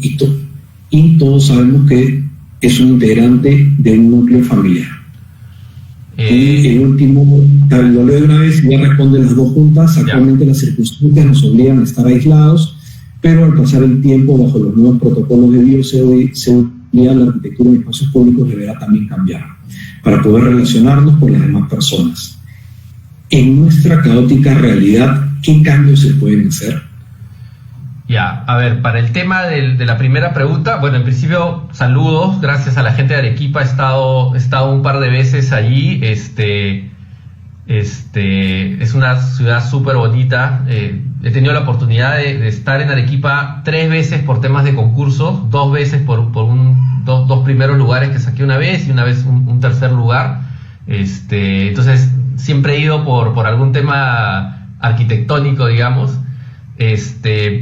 Y todos sabemos que es un integrante de un núcleo familiar. Y el último, lo leo de una vez y ya responden las dos juntas. Actualmente las circunstancias nos obligan a estar aislados, pero al pasar el tiempo bajo los nuevos protocolos de bioseguridad, la arquitectura en espacios públicos deberá también cambiar para poder relacionarnos con las demás personas. En nuestra caótica realidad, ¿qué cambios se pueden hacer? Ya, a ver, para el tema de la primera pregunta, bueno, en principio, saludos, gracias a la gente de Arequipa, he estado un par de veces allí, es una ciudad súper bonita, he tenido la oportunidad de estar en Arequipa 3 veces por temas de concursos, 2 veces por dos primeros lugares que saqué una vez y una vez un tercer lugar, entonces siempre he ido por algún tema arquitectónico, digamos.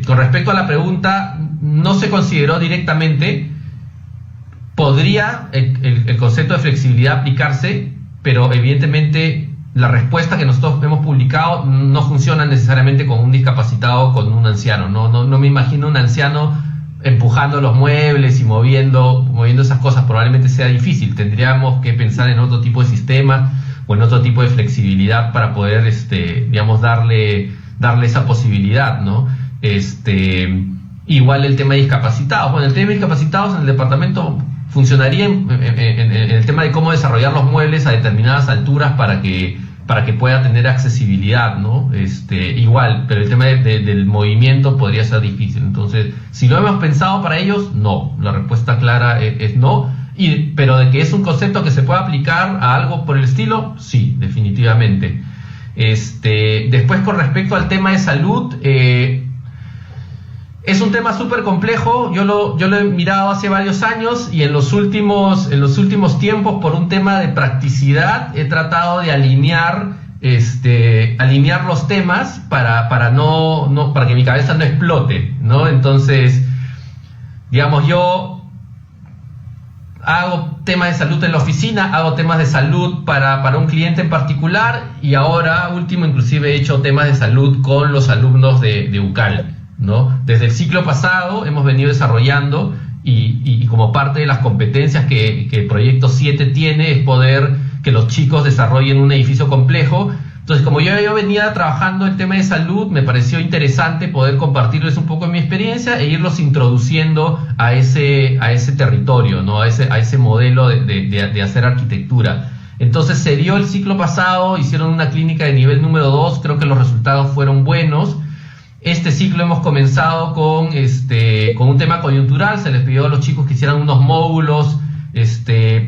Con respecto a la pregunta, no se consideró directamente. Podría el concepto de flexibilidad aplicarse, pero evidentemente la respuesta que nosotros hemos publicado no funciona necesariamente con un discapacitado o con un anciano. No me imagino un anciano empujando los muebles y moviendo esas cosas. Probablemente sea difícil. Tendríamos que pensar en otro tipo de sistema o en otro tipo de flexibilidad para poder, digamos, darle esa posibilidad, ¿no? Igual el tema de discapacitados. Bueno, el tema de discapacitados en el departamento funcionaría en el tema de cómo desarrollar los muebles a determinadas alturas para que pueda tener accesibilidad, ¿no? Igual, pero el tema del movimiento podría ser difícil. Entonces, si lo hemos pensado para ellos, no. La respuesta clara es no. Pero de que es un concepto que se puede aplicar a algo por el estilo, sí, definitivamente. Después, con respecto al tema de salud, es un tema súper complejo. Yo lo he mirado hace varios años y en los últimos tiempos, por un tema de practicidad, he tratado de alinear los temas para que mi cabeza no explote, ¿no? Entonces, digamos, yo hago temas de salud en la oficina, hago temas de salud para un cliente en particular y ahora último inclusive he hecho temas de salud con los alumnos de UCAL, ¿no? Desde el ciclo pasado hemos venido desarrollando y como parte de las competencias que el proyecto 7 tiene es poder que los chicos desarrollen un edificio complejo. Entonces, como yo venía trabajando el tema de salud, me pareció interesante poder compartirles un poco de mi experiencia e irlos introduciendo a ese territorio, ¿no? A ese modelo de hacer arquitectura. Entonces se dio el ciclo pasado, hicieron una clínica de nivel número 2, creo que los resultados fueron buenos. Este ciclo hemos comenzado con un tema coyuntural, se les pidió a los chicos que hicieran unos módulos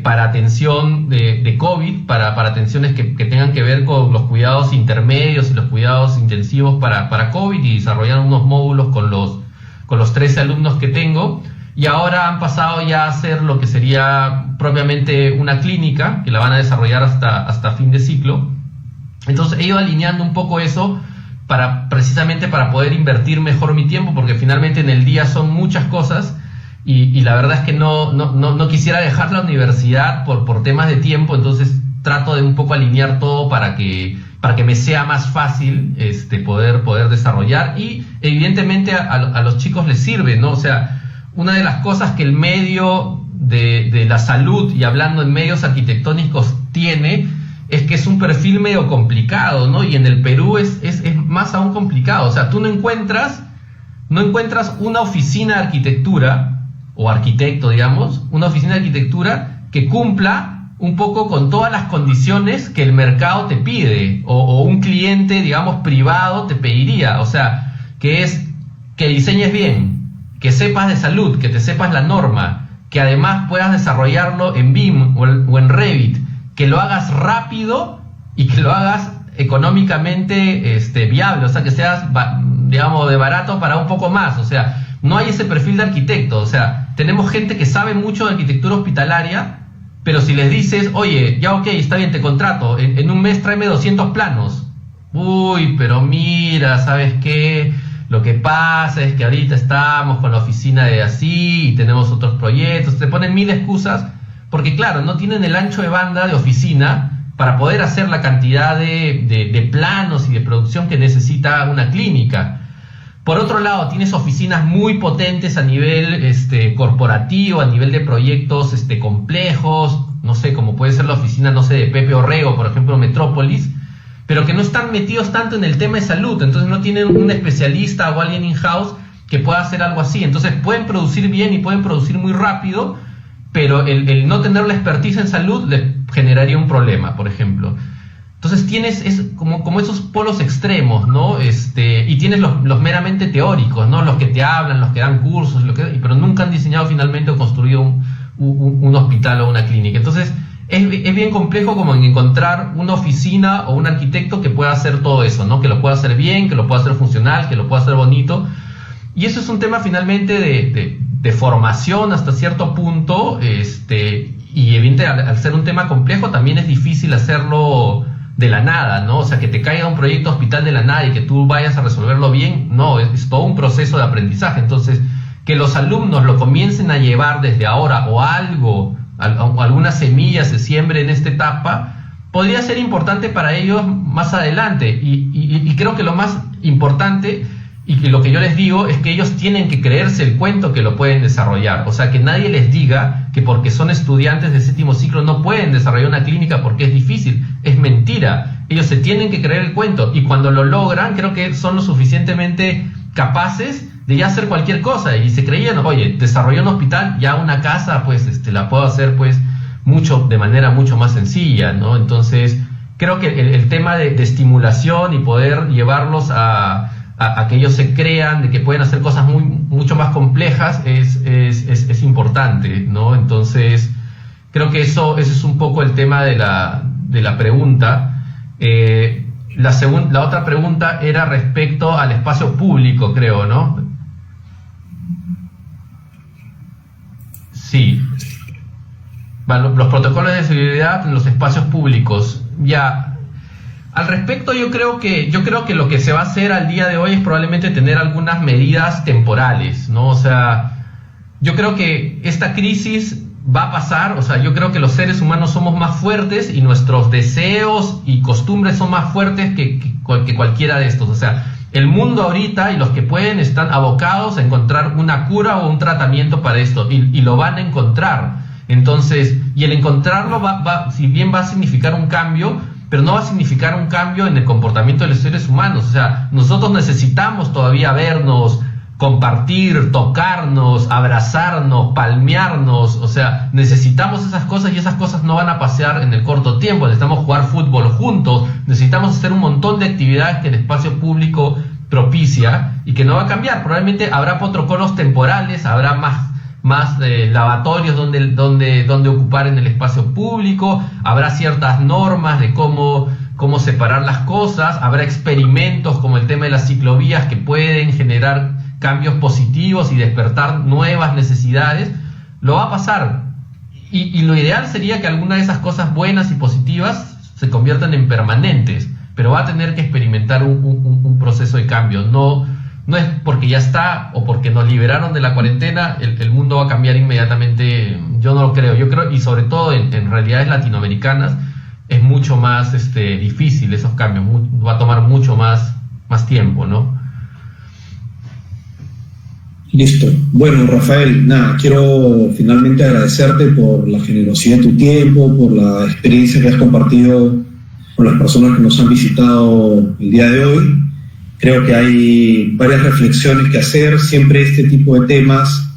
para atención de COVID, para atenciones que tengan que ver con los cuidados intermedios y los cuidados intensivos para COVID, y desarrollaron unos módulos con los 13 alumnos que tengo, y ahora han pasado ya a hacer lo que sería propiamente una clínica, que la van a desarrollar hasta fin de ciclo. Entonces he ido alineando un poco eso precisamente para poder invertir mejor mi tiempo, porque finalmente en el día son muchas cosas. Y la verdad es que no quisiera dejar la universidad por temas de tiempo, entonces trato de un poco alinear todo para que me sea más fácil poder desarrollar, y evidentemente a los chicos les sirve, ¿no? O sea, una de las cosas que el medio de la salud, y hablando en medios arquitectónicos, tiene es que es un perfil medio complicado, ¿no? Y en el Perú es más aún complicado. O sea, tú no encuentras una oficina de arquitectura o arquitecto, digamos, una oficina de arquitectura que cumpla un poco con todas las condiciones que el mercado te pide, o un cliente, digamos, privado te pediría. O sea, que diseñes bien, que sepas de salud, que te sepas la norma, que además puedas desarrollarlo en BIM o en Revit, que lo hagas rápido y que lo hagas económicamente viable, o sea, que seas, digamos, de barato para un poco más. O sea, no hay ese perfil de arquitecto. O sea, tenemos gente que sabe mucho de arquitectura hospitalaria, pero si les dices, oye, ya ok, está bien, te contrato, en un mes tráeme 200 planos. Uy, pero mira, ¿sabes qué? Lo que pasa es que ahorita estamos con la oficina de así y tenemos otros proyectos. Te ponen 1000 excusas porque, claro, no tienen el ancho de banda de oficina para poder hacer la cantidad de planos y de producción que necesita una clínica. Por otro lado, tienes oficinas muy potentes a nivel corporativo, a nivel de proyectos complejos, no sé, como puede ser la oficina, no sé, de Pepe Orrego, por ejemplo, Metrópolis, pero que no están metidos tanto en el tema de salud, entonces no tienen un especialista o alguien in-house que pueda hacer algo así. Entonces pueden producir bien y pueden producir muy rápido, pero el no tener la expertise en salud les generaría un problema, por ejemplo. Entonces tienes como esos polos extremos, ¿no? Y tienes los meramente teóricos, ¿no? Los que te hablan, los que dan cursos, pero nunca han diseñado finalmente o construido un hospital o una clínica. Entonces es bien complejo como encontrar una oficina o un arquitecto que pueda hacer todo eso, ¿no? Que lo pueda hacer bien, que lo pueda hacer funcional, que lo pueda hacer bonito. Y eso es un tema finalmente de formación hasta cierto punto, y evidentemente al ser un tema complejo también es difícil hacerlo de la nada, ¿no? O sea, que te caiga un proyecto hospital de la nada y que tú vayas a resolverlo bien, no, es todo un proceso de aprendizaje. Entonces, que los alumnos lo comiencen a llevar desde ahora o alguna semilla se siembre en esta etapa, podría ser importante para ellos más adelante. Y creo que lo más importante, y que lo que yo les digo, es que ellos tienen que creerse el cuento que lo pueden desarrollar. O sea, que nadie les diga que porque son estudiantes de séptimo ciclo no pueden desarrollar una clínica porque es difícil. Es mentira. Ellos se tienen que creer el cuento. Y cuando lo logran, creo que son lo suficientemente capaces de ya hacer cualquier cosa. Y se creían, oye, desarrollé un hospital, ya una casa, pues la puedo hacer pues de manera mucho más sencilla, ¿no? Entonces, creo que el tema de estimulación y poder llevarlos a que ellos se crean de que pueden hacer cosas mucho más complejas es importante, ¿no? Entonces, creo que ese es un poco el tema de la pregunta. La otra pregunta era respecto al espacio público, creo, ¿no? Sí. Bueno, los protocolos de seguridad en los espacios públicos. Ya. Al respecto, yo creo que lo que se va a hacer al día de hoy es probablemente tener algunas medidas temporales, ¿no? O sea, yo creo que esta crisis va a pasar. O sea, yo creo que los seres humanos somos más fuertes y nuestros deseos y costumbres son más fuertes que cualquiera de estos. O sea, el mundo ahorita y los que pueden están abocados a encontrar una cura o un tratamiento para esto, y lo van a encontrar. Entonces, y el encontrarlo si bien va a significar un cambio, pero no va a significar un cambio en el comportamiento de los seres humanos. O sea, nosotros necesitamos todavía vernos, compartir, tocarnos, abrazarnos, palmearnos. O sea, necesitamos esas cosas, y esas cosas no van a pasar en el corto tiempo. Necesitamos jugar fútbol juntos, necesitamos hacer un montón de actividades que el espacio público propicia y que no va a cambiar. Probablemente habrá protocolos temporales, habrá más lavatorios donde ocupar en el espacio público, habrá ciertas normas de cómo separar las cosas, habrá experimentos como el tema de las ciclovías que pueden generar cambios positivos y despertar nuevas necesidades. Lo va a pasar, y lo ideal sería que alguna de esas cosas buenas y positivas se conviertan en permanentes, pero va a tener que experimentar un proceso de cambio. No es porque ya está o porque nos liberaron de la cuarentena, el mundo va a cambiar inmediatamente. Yo no lo creo. Yo creo, y sobre todo en realidades latinoamericanas, es mucho más difícil esos cambios. Va a tomar mucho más tiempo, ¿no? Listo. Bueno, Rafael, quiero finalmente agradecerte por la generosidad de tu tiempo, por la experiencia que has compartido con las personas que nos han visitado el día de hoy. Creo que hay varias reflexiones que hacer. Siempre este tipo de temas,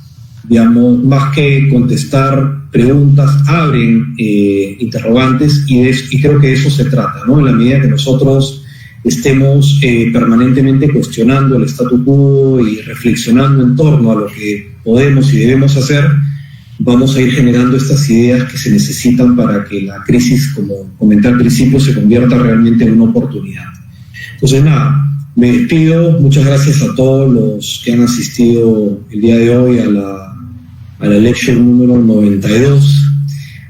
digamos, más que contestar preguntas, abren interrogantes, y creo que de eso se trata, ¿no? En la medida que nosotros estemos permanentemente cuestionando el statu quo y reflexionando en torno a lo que podemos y debemos hacer, vamos a ir generando estas ideas que se necesitan para que la crisis, como comenté al principio, se convierta realmente en una oportunidad. Entonces, me despido. Muchas gracias a todos los que han asistido el día de hoy a la lecture número 92.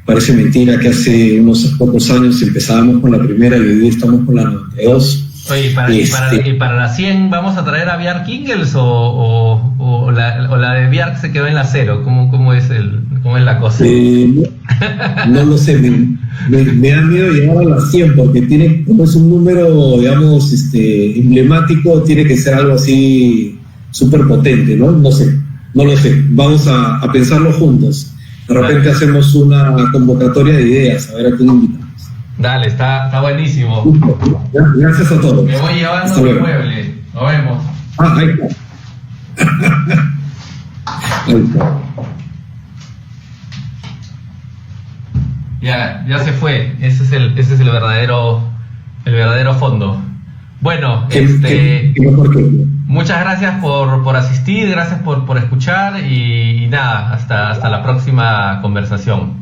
Parece mentira que hace unos pocos años empezábamos con la primera y hoy estamos con la 92. Oye, ¿y para la 100 vamos a traer a Bjark Ingels o la de Bjark se quedó en la 0? ¿Cómo es la cosa? No lo sé, me da miedo llegar a la 100 porque como es un número, digamos, emblemático, tiene que ser algo así súper potente, ¿no? No sé, no lo sé. Vamos a pensarlo juntos. De repente hacemos una convocatoria de ideas, a ver a quién invitamos. Dale, está buenísimo. Gracias a todos. Me voy llevando mi mueble. Nos vemos. Ahí está. Ahí está. Ya se fue. Ese es el verdadero fondo. Bueno, muchas gracias por asistir, gracias por escuchar y nada, hasta la próxima conversación.